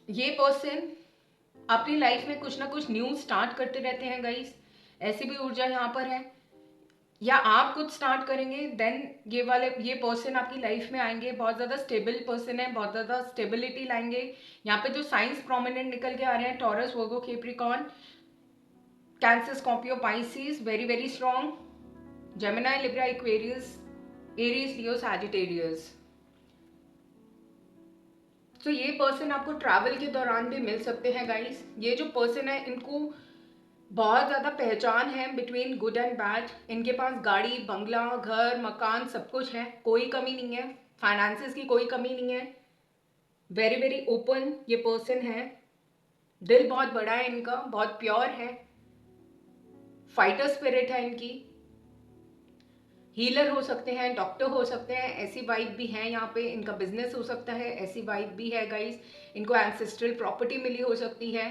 ये पर्सन अपनी लाइफ में कुछ ना कुछ न्यू स्टार्ट करते रहते हैं गाइस, ऐसी भी ऊर्जा यहाँ पर है। या आप कुछ स्टार्ट करेंगे, देन ये पर्सन आपकी लाइफ में आएंगे। बहुत ज़्यादा स्टेबल पर्सन है, बहुत ज़्यादा स्टेबिलिटी लाएंगे। यहाँ पे जो साइंस प्रोमिनेंट निकल के आ रहे हैं, Taurus, Virgo, Capricorn, Cancer, Scorpio, Pisces, very very strong, Gemini, Libra, Aquarius, Aries, Leo, Sagittarius. तो ये पर्सन आपको ट्रैवल के दौरान भी मिल सकते हैं गाइस। ये जो पर्सन है, इनको बहुत ज़्यादा पहचान है बिटवीन गुड एंड बैड। इनके पास गाड़ी, बंगला, घर, मकान सब कुछ है, कोई कमी नहीं है, फाइनेंसेस की कोई कमी नहीं है। वेरी वेरी ओपन ये पर्सन है, दिल बहुत बड़ा है इनका, बहुत प्योर है, फाइटर स्पिरिट है इनकी। हीलर हो सकते हैं, डॉक्टर हो सकते हैं, ऐसी वाइब भी है यहाँ पे। इनका बिजनेस हो सकता है, ऐसी वाइब भी है गाइस। इनको एंसेस्ट्रल प्रॉपर्टी मिली हो सकती है,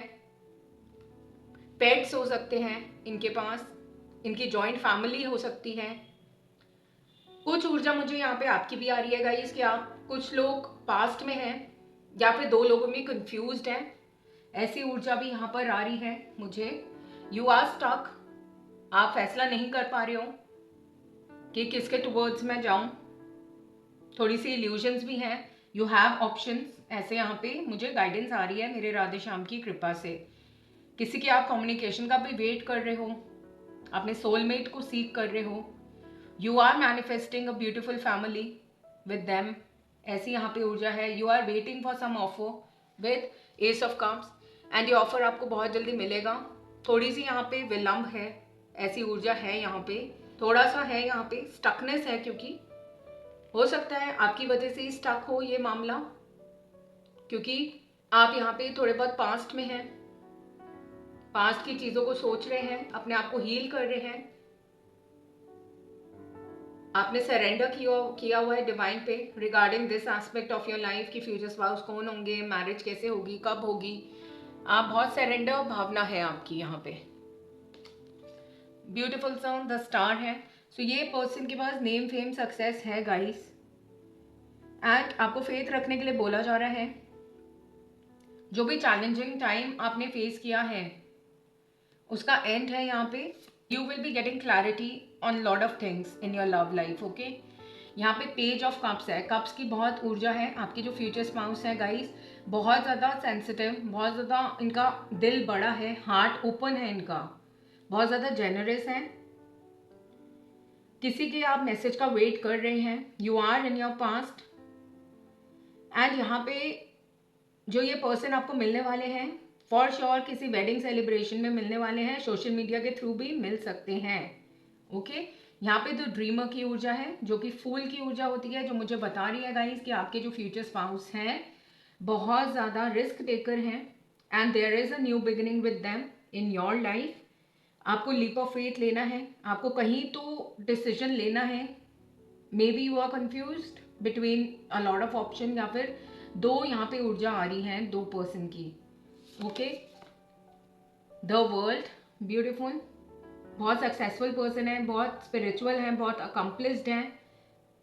पेट्स हो सकते हैं इनके पास, इनकी जॉइंट फैमिली हो सकती है। कुछ ऊर्जा मुझे यहाँ पे आपकी भी आ रही है गाइस कि आप कुछ लोग पास्ट में हैं, या फिर दो लोगों में कंफ्यूज्ड हैं, ऐसी ऊर्जा भी यहाँ पर आ रही है मुझे। यू आर स्टक, आप फैसला नहीं कर पा रहे हो कि किसके टुवर्ड्स मैं जाऊं। थोड़ी सी इल्यूजन्स भी हैं। यू हैव ऑप्शंस, ऐसे यहाँ पे मुझे गाइडेंस आ रही है मेरे राधे श्याम की कृपा से। किसी की आप कम्युनिकेशन का भी वेट कर रहे हो, अपने सोलमेट को सीख कर रहे हो। You are manifesting a beautiful family with them, ऐसी यहाँ पे ऊर्जा है। You are waiting for some offer with ace of cups, and ये ऑफर आपको बहुत जल्दी मिलेगा। थोड़ी सी यहाँ पे विलंब है, ऐसी ऊर्जा है यहाँ पे, थोड़ा सा है यहाँ पे स्टकनेस है, क्योंकि हो सकता है आपकी वजह से ही स्टक हो ये मामला, क्योंकि आप यहाँ पे थोड़े बहुत पास्ट में हैं, पास्ट की चीजों को सोच रहे हैं, अपने आप को हील कर रहे हैं। आपने सरेंडर किया हुआ है डिवाइन पे regarding this aspect of your life कि फ्यूचर स्पाउस कौन होंगे, मैरिज कैसे होगी, कब होगी। आप बहुत सरेंडर भावना है आपकी यहाँ पे। ब्यूटीफुल सॉन्ग द स्टार है। सो ये पर्सन के पास नेम फेम सक्सेस है गाइस, एंड आपको फेथ रखने के लिए बोला जा रहा है। जो भी चैलेंजिंग टाइम आपने फेस किया है उसका एंड है यहाँ पे। You will be getting clarity on lot of things in your love life. Okay, यहाँ पे पेज ऑफ कप्स है, कप्स की बहुत ऊर्जा है। आपके जो फ्यूचर स्पाउस है गाइस, बहुत ज़्यादा सेंसिटिव, बहुत ज़्यादा इनका दिल बड़ा है, हार्ट ओपन है इनका, बहुत ज़्यादा जेनरस है। किसी के आप मैसेज का वेट कर रहे हैं, you are in your past. And यहाँ पे जो ये पर्सन आपको मिलने वाले हैं, फॉर श्योर किसी वेडिंग सेलिब्रेशन में मिलने वाले हैं, सोशल मीडिया के थ्रू भी मिल सकते हैं। ओके, यहाँ पे तो ड्रीमर की ऊर्जा है, जो कि फूल की ऊर्जा होती है, जो मुझे बता रही है गाइस कि आपके जो फ्यूचर स्पाउस हैं बहुत ज़्यादा रिस्क टेकर हैं and there is a new beginning with them in your life. आपको लीप ऑफ फेथ लेना है, आपको कहीं तो डिसीजन लेना है। Maybe you are confuse between a lot of option, या फिर दो यहाँ पे ऊर्जा आ रही है दो पर्सन की। ओके, द वर्ल्ड, ब्यूटिफुल, बहुत सक्सेसफुल पर्सन है, बहुत स्पिरिचुअल है, बहुत अकम्प्लिस्ड है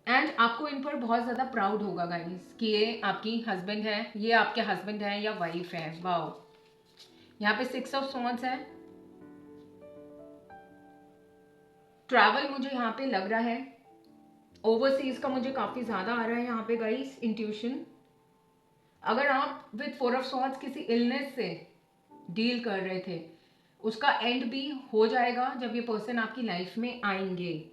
एंड आपको इन पर बहुत ज़्यादा प्राउड होगा गाइस कि ये आपकी हस्बैंड है, ये आपके हस्बैंड है या वाइफ है। वाओ, यहाँ पे 6 ऑफ स्वॉर्ड्स है। ट्रैवल मुझे यहाँ पे लग रहा है, ओवरसीज का मुझे काफ़ी ज़्यादा आ रहा है यहाँ पे गाइस, इंट्यूशन। अगर आप विद 4 ऑफ स्वॉर्ड्स किसी इलनेस से डील कर रहे थे, उसका एंड भी हो जाएगा जब ये पर्सन आपकी लाइफ में आएंगे।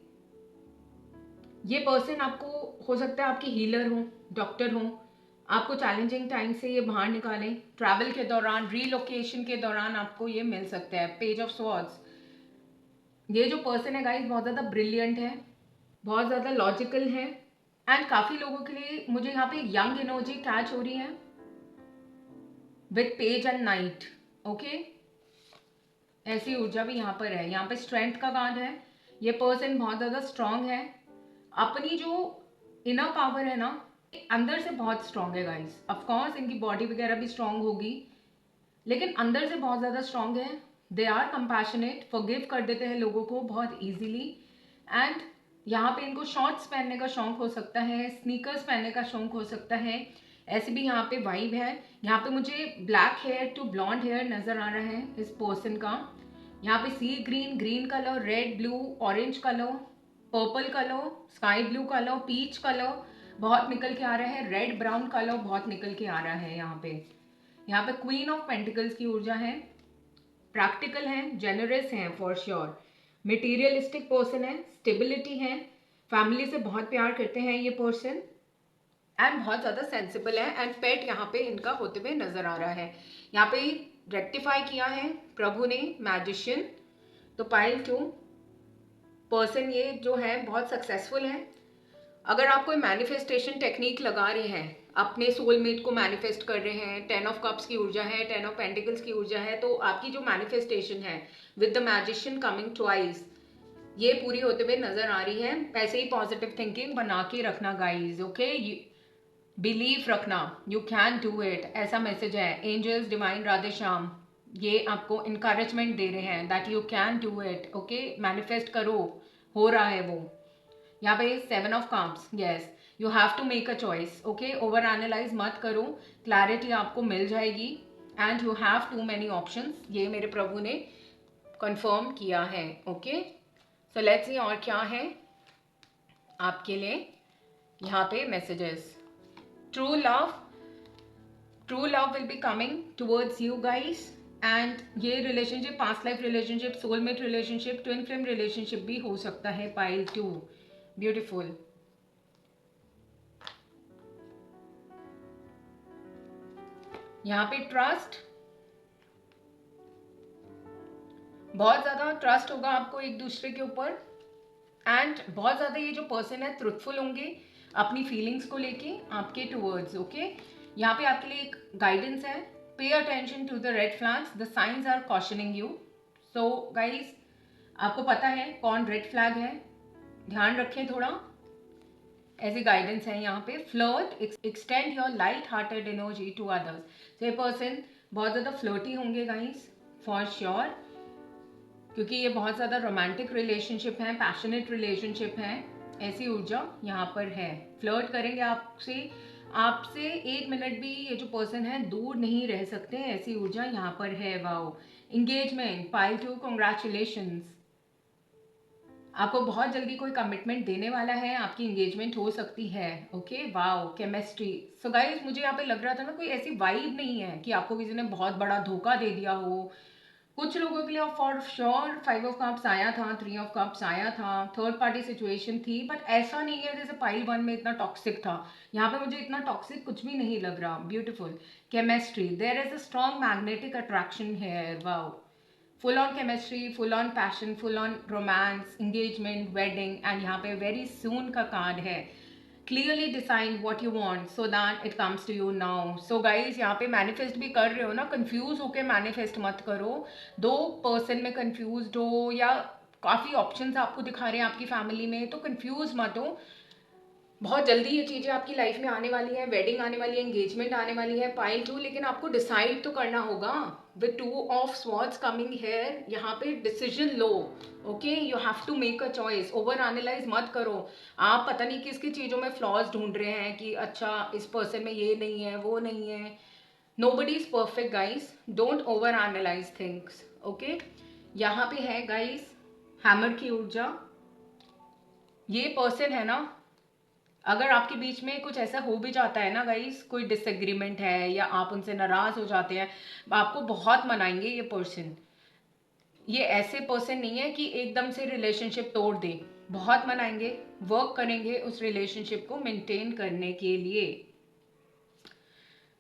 ये पर्सन आपको हो सकता है आपकी हीलर हो, डॉक्टर हो, आपको चैलेंजिंग टाइम से ये बाहर निकालें। ट्रैवल के दौरान, रीलोकेशन के दौरान आपको ये मिल सकता है। पेज ऑफ स्वॉर्ड्स, ये जो पर्सन है गाइस बहुत ज़्यादा ब्रिलियंट है, बहुत ज़्यादा लॉजिकल है एंड काफ़ी लोगों के लिए मुझे यहाँ पे यंग एनर्जी कैच हो रही है with page and night. Okay, ऐसी ऊर्जा भी यहाँ पर है। यहाँ पे स्ट्रेंथ का कार्ड है, ये पर्सन बहुत ज़्यादा स्ट्रांग है, अपनी जो इनर पावर है ना अंदर से बहुत स्ट्रांग है गाइस। ऑफकोर्स इनकी बॉडी वगैरह भी स्ट्रांग होगी, लेकिन अंदर से बहुत ज़्यादा स्ट्रांग है। दे आर कंपैशनेट, फॉरगिव कर देते हैं लोगों को बहुत इजीली एंड यहाँ पे इनको शॉर्ट्स पहनने का शौक हो सकता है, स्नीकर्स पहनने का शौक हो सकता है, ऐसे भी यहाँ पे वाइब है। यहाँ पे मुझे black hair to blonde hair नजर आ रहा है इस पर्सन का। यहाँ पे see green, green colour, red, blue, orange colour, purple colour, sky blue colour, peach colour बहुत निकल के आ रहा है, रेड ब्राउन कलर बहुत निकल के आ रहा है। यहाँ पे क्वीन ऑफ पेंटिकल्स की ऊर्जा है, प्रैक्टिकल है, जेनरस है फॉर श्योर, मटेरियलिस्टिक पर्सन है, स्टेबिलिटी है, फैमिली से बहुत प्यार करते हैं ये पर्सन एंड बहुत ज़्यादा सेंसिबल है एंड पेट यहाँ पे इनका होते हुए नजर आ रहा है। यहाँ पे रेक्टिफाई किया है प्रभु ने, मैजिशियन। तो पाइल 2 पर्सन ये जो है बहुत सक्सेसफुल है। अगर आप कोई मैनिफेस्टेशन टेक्निक लगा रहे हैं, अपने सोलमेट को मैनिफेस्ट कर रहे हैं, 10 ऑफ कप्स की ऊर्जा है, 10 ऑफ पेंटिकल्स की ऊर्जा है, तो आपकी जो मैनिफेस्टेशन है with the magician coming twice, ये पूरी होते हुए नजर आ रही है। ऐसे ही पॉजिटिव थिंकिंग बना के रखना गाइज। ओके, बिलीव रखना, यू कैन डू इट, ऐसा मैसेज है। एंजल्स, डिवाइन, राधे श्याम ये आपको इनकरेजमेंट दे रहे हैं that you can do it. Okay, manifest करो, हो रहा है वो। यहाँ पे 7 of cups, yes, you have to make a choice. Okay, over analyse मत करो, क्लैरिटी आपको मिल जाएगी and you have too many options, ये मेरे प्रभु ने कंफर्म किया है। ओके, सो लेट्स सी और क्या है आपके लिए यहाँ पे messages. True love will be coming towards you guys and ये relationship past life relationship, soulmate relationship, twin flame relationship भी हो सकता है। Pile 2, beautiful. यहाँ पे ट्रस्ट, बहुत ज्यादा ट्रस्ट होगा आपको एक दूसरे के ऊपर एंड बहुत ज्यादा ये जो पर्सन है ट्रुथफुल होंगे अपनी फीलिंग्स को लेके आपके टूवर्ड्स। ओके, यहाँ पे आपके लिए एक गाइडेंस है, pay attention to the red flags, the signs are cautioning you. So guys, आपको पता है कौन रेड फ्लैग है, ध्यान रखें थोड़ा, ऐसी गाइडेंस है यहाँ पे। Flirt, extend your light hearted energy to others. ये पर्सन बहुत ज़्यादा फ्लर्टी होंगे गाइस फॉर श्योर, क्योंकि ये बहुत ज़्यादा रोमांटिक रिलेशनशिप है, पैशनेट रिलेशनशिप है, ऐसी ऊर्जा यहाँ पर है। फ्लर्ट करेंगे आपसे, आपसे 1 मिनट भी ये जो पर्सन है दूर नहीं रह सकते, ऐसी ऊर्जा यहाँ पर है। Wow, engagement, pile 2, congratulations. आपको बहुत जल्दी कोई कमिटमेंट देने वाला है, आपकी एंगेजमेंट हो सकती है। Okay, wow, chemistry. So guys, मुझे यहाँ पे लग रहा था ना कोई ऐसी वाइब नहीं है कि आपको किसी ने बहुत बड़ा धोखा दे दिया हो। कुछ लोगों के लिए फॉर श्योर 5 ऑफ कप्स आया था, 3 ऑफ कप्स आया था, थर्ड पार्टी सिचुएशन थी, बट ऐसा नहीं है जैसे पाइल 1 में इतना टॉक्सिक था। यहाँ पे मुझे इतना टॉक्सिक कुछ भी नहीं लग रहा। Beautiful chemistry, there is a strong magnetic attraction here. Wow, full on chemistry, full on passion, full on romance, engagement, wedding, and यहाँ पे वेरी सून का कार्ड है। Clearly decide what you want so that it comes to you now. So guys, यहाँ पे manifest भी कर रहे हो ना, कंफ्यूज होके मैनिफेस्ट मत करो। दो पर्सन में कंफ्यूज हो या काफ़ी ऑप्शंस आपको दिखा रहे हैं आपकी फैमिली में, तो कंफ्यूज मत हो। बहुत जल्दी ये चीज़ें आपकी लाइफ में आने वाली हैं, वेडिंग आने वाली है, एंगेजमेंट आने वाली है, पाइल 2, लेकिन आपको डिसाइड तो करना होगा। With 2 of swords coming here, यहाँ पे डिसीजन लो। Okay, you have to make a choice. Over analyse मत करो। आप पता नहीं किसकी चीज़ों में फ्लॉज ढूंढ रहे हैं कि अच्छा इस पर्सन में ये नहीं है, वो नहीं है। Nobody is perfect guys, don't over analyse things. Okay, यहाँ पे है गाइज हैमर की ऊर्जा। ये पर्सन है ना, अगर आपके बीच में कुछ ऐसा हो भी जाता है ना गाइस, कोई डिसएग्रीमेंट है या आप उनसे नाराज हो जाते हैं, आपको बहुत मनाएंगे ये पर्सन। ये ऐसे पर्सन नहीं है कि एकदम से रिलेशनशिप तोड़ दे, बहुत मनाएंगे, वर्क करेंगे उस रिलेशनशिप को मेंटेन करने के लिए।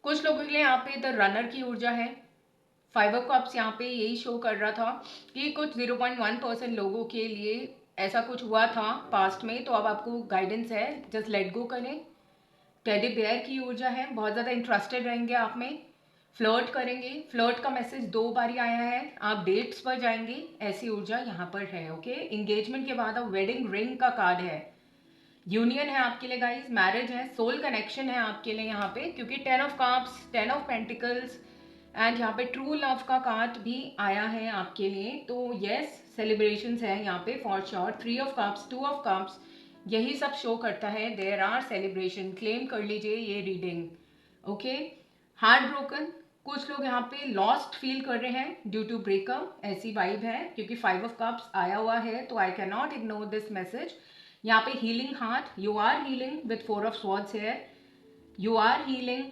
कुछ लोगों के लिए यहाँ पे द रनर की ऊर्जा है। 5 ऑफ कप्स यहाँ पे यही शो कर रहा था कि कुछ 0.1% लोगों के लिए ऐसा कुछ हुआ था पास्ट में, तो अब आपको गाइडेंस है, जस्ट लेट गो करें। टेडी बेयर की ऊर्जा है, बहुत ज़्यादा इंटरेस्टेड रहेंगे आप में, फ्लर्ट करेंगे। फ्लर्ट का मैसेज 2 बार आया है, आप डेट्स पर जाएंगे, ऐसी ऊर्जा यहाँ पर है। ओके, एंगेजमेंट के बाद अब वेडिंग रिंग का कार्ड है। यूनियन है आपके लिए गाइस, मैरिज है, सोल कनेक्शन है आपके लिए यहाँ पे, क्योंकि 10 of cups, 10 of pentacles, and यहाँ पे ट्रू लव का कार्ड भी आया है आपके लिए। तो यस, सेलिब्रेशंस है यहाँ पे for sure. 3 of cups, 2 of cups, यही सब शो करता है, देयर आर सेलिब्रेशन। क्लेम कर लीजिए ये रीडिंग। ओके, हार्ट ब्रोकन, कुछ लोग यहाँ पे लॉस्ट फील कर रहे हैं ड्यू टू ब्रेकअप, ऐसी वाइब है, क्योंकि 5 ऑफ कप्स आया हुआ है, तो I can not ignore this message. यहाँ पे healing heart, you are healing with 4 of swords है, you are healing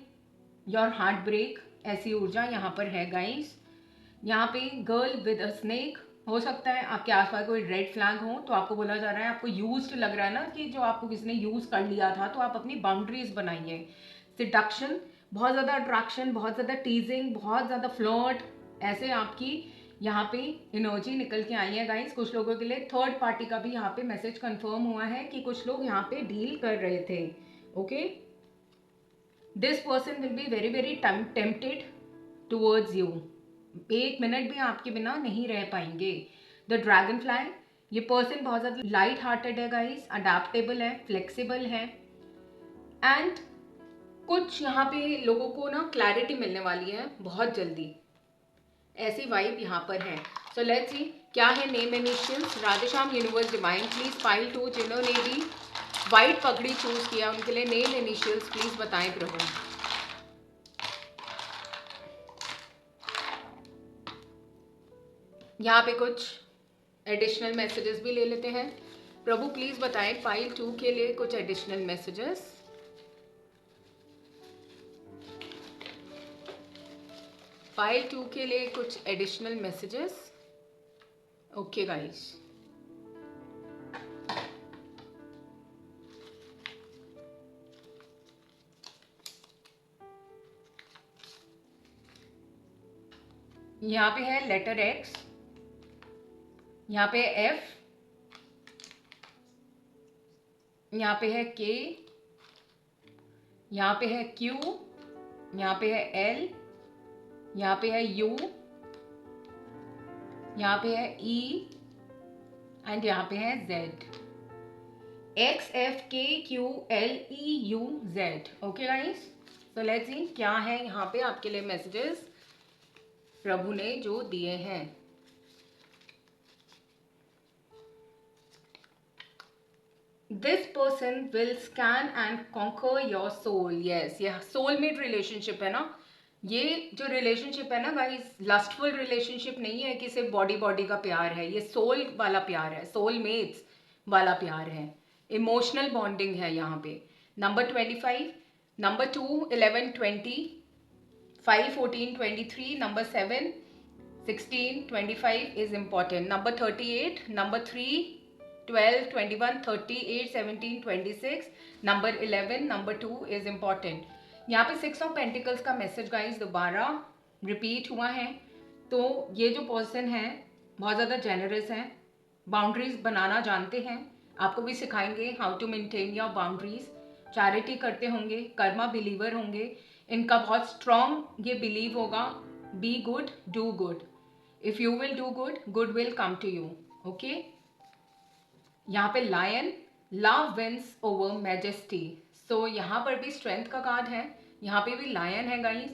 your heart break, ऐसी ऊर्जा यहाँ पर है गाइस। यहाँ पे गर्ल विद अ स्नेक, हो सकता है आपके आसपास कोई रेड फ्लैग हो, तो आपको बोला जा रहा है, आपको यूज्ड लग रहा है ना कि जो आपको किसी ने यूज कर लिया था, तो आप अपनी बाउंड्रीज बनाइए। सिडक्शन, बहुत ज़्यादा अट्रैक्शन, बहुत ज़्यादा टीजिंग, बहुत ज़्यादा फ्लर्ट, ऐसे आपकी यहाँ पे एनर्जी निकल के आई है गाइस। कुछ लोगों के लिए थर्ड पार्टी का भी यहाँ पे मैसेज कंफर्म हुआ है कि कुछ लोग यहाँ पे डील कर रहे थे। Okay, this person will be very very tempted towards you, 1 minute भी आपके बिना नहीं रह पाएंगे। द ड्रैगन फ्लाई, ये पर्सन बहुत ज़्यादा लाइट हार्टेड है गाइस, अडेप्टेबल है, फ्लेक्सिबल है, एंड कुछ यहाँ पे लोगों को ना क्लैरिटी मिलने वाली है बहुत जल्दी, ऐसी वाइब यहाँ पर है। सो लेट्स सी क्या है name initials. Radheshyam universe divine, please pile 2 जिन्होंने भी वाइट पगड़ी चूज किया उनके लिए नेम इनिशियल्स प्लीज बताएं प्रभु। यहाँ पे कुछ एडिशनल मैसेजेस भी ले लेते हैं। प्रभु प्लीज बताएं पाइल 2 के लिए कुछ एडिशनल मैसेजेस। पाइल 2 के लिए कुछ एडिशनल मैसेजेस। ओके गाइस, यहाँ पे है लेटर एक्स, यहाँ पे एफ, यहाँ पे है के, यहाँ पे है क्यू, यहाँ पे है एल, यहाँ पे है यू, यहाँ पे है ई, एंड यहाँ पे है जेड। एक्स एफ के Q L E U Z. Okay guys, so let's सी क्या है यहाँ पे आपके लिए मैसेजेस प्रभु ने जो दिए हैं। This person will scan and conquer your soul. Yes, ये सोलमेट रिलेशनशिप है ना, ये जो रिलेशनशिप है ना गाइस, लस्टफुल रिलेशनशिप नहीं है कि सिर्फ बॉडी बॉडी का प्यार है, ये सोल वाला प्यार है, सोलमेट्स। वाला प्यार है, इमोशनल बॉन्डिंग है यहाँ पे। Number 25, number 2 11 20, 5 14 23, number 7 16 25 is important, number 38, number 3 12 21 30 8 17 26, number 11, number 2 is important। यहाँ पे 6 ऑफ पेंटिकल्स का मैसेज गाइस दोबारा रिपीट हुआ है। तो ये जो पर्सन है बहुत ज़्यादा जेनरस हैं, बाउंड्रीज बनाना जानते हैं, आपको भी सिखाएंगे how to maintain your boundaries. Charity करते होंगे, कर्मा बिलीवर होंगे, इनका बहुत स्ट्रॉन्ग ये बिलीव होगा, be good do good, if you will do good, good will come to you. Okay, यहाँ पे lion, love wins over majesty, so यहाँ पर भी स्ट्रेंथ का कार्ड है, यहाँ पे भी लायन है गाइस।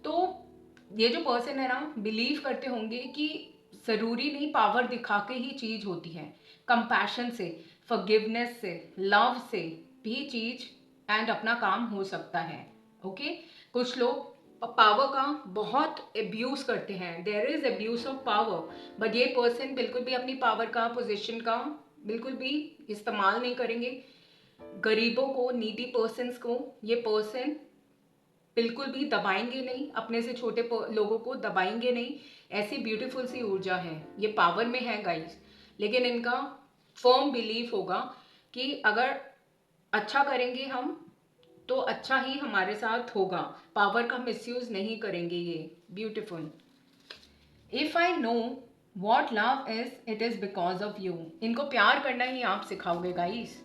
तो ये जो पर्सन है ना, बिलीव करते होंगे कि ज़रूरी नहीं पावर दिखा के ही चीज़ होती है, कंपैशन से, फॉरगिवनेस से, लव से भी चीज़ एंड अपना काम हो सकता है। ओके, कुछ लोग पावर का बहुत एब्यूज करते हैं, there is abuse of power, but ये पर्सन बिल्कुल भी अपनी पावर का, पोजीशन का बिल्कुल भी इस्तेमाल नहीं करेंगे। गरीबों को, नीडी पर्सन्स को ये पर्सन बिल्कुल भी दबाएंगे नहीं, अपने से छोटे लोगों को दबाएंगे नहीं। ऐसी ब्यूटीफुल सी ऊर्जा है, ये पावर में है गाइस, लेकिन इनका फर्म बिलीफ होगा कि अगर अच्छा करेंगे हम तो अच्छा ही हमारे साथ होगा, पावर का मिसयूज नहीं करेंगे ये। Beautiful. If I know what love is, it is because of you, इनको प्यार करना ही आप सिखाओगे guys.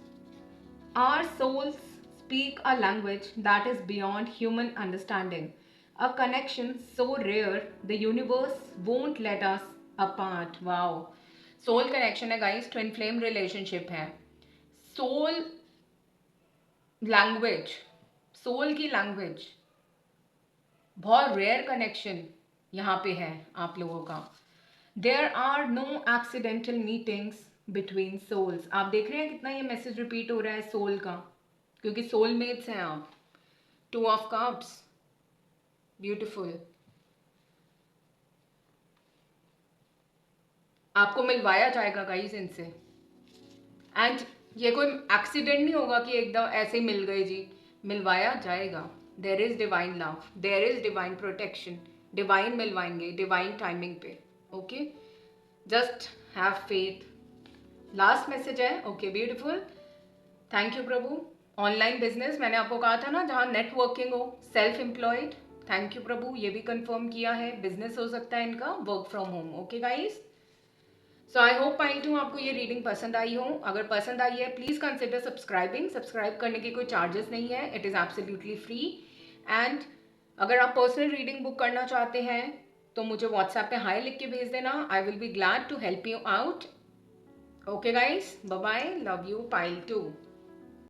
Our souls speak a language that is beyond human understanding, a connection so rare the universe won't let us apart। wow, soul connection है guys, twin flame relationship है, soul language, soul की language, बहुत rare connection यहाँ पे है आप लोगों का। There are no accidental meetings between souls, आप देख रहे हैं कितना ये मैसेज रिपीट हो रहा है सोल का, क्योंकि सोलमेट्स हैं आप। 2 ऑफ कप्स, ब्यूटीफुल। आपको मिलवाया जाएगा गाइस इनसे, एंड ये कोई एक्सीडेंट नहीं होगा कि एकदम ऐसे ही मिल गए जी, मिलवाया जाएगा। There is divine love, there is divine protection, divine मिलवाएंगे डिवाइन टाइमिंग पे। Okay, just have faith. Last message है। ओके, ब्यूटीफुल, थैंक यू प्रभु। ऑनलाइन बिजनेस मैंने आपको कहा था ना, जहाँ नेटवर्किंग हो, सेल्फ एम्प्लॉयड, थैंक यू प्रभु, ये भी कंफर्म किया है, बिजनेस हो सकता है इनका, work from home. Okay guys, so I hope pile two आपको ये रीडिंग पसंद आई हो। अगर पसंद आई है प्लीज़ कंसिडर सब्सक्राइबिंग, सब्सक्राइब करने के कोई चार्जेस नहीं है, it is absolutely free. And अगर आप पर्सनल रीडिंग बुक करना चाहते हैं तो मुझे व्हाट्सएप पे हाई लिख के भेज देना, I will be glad to help you out. Okay guys, bye bye, love you, pile to.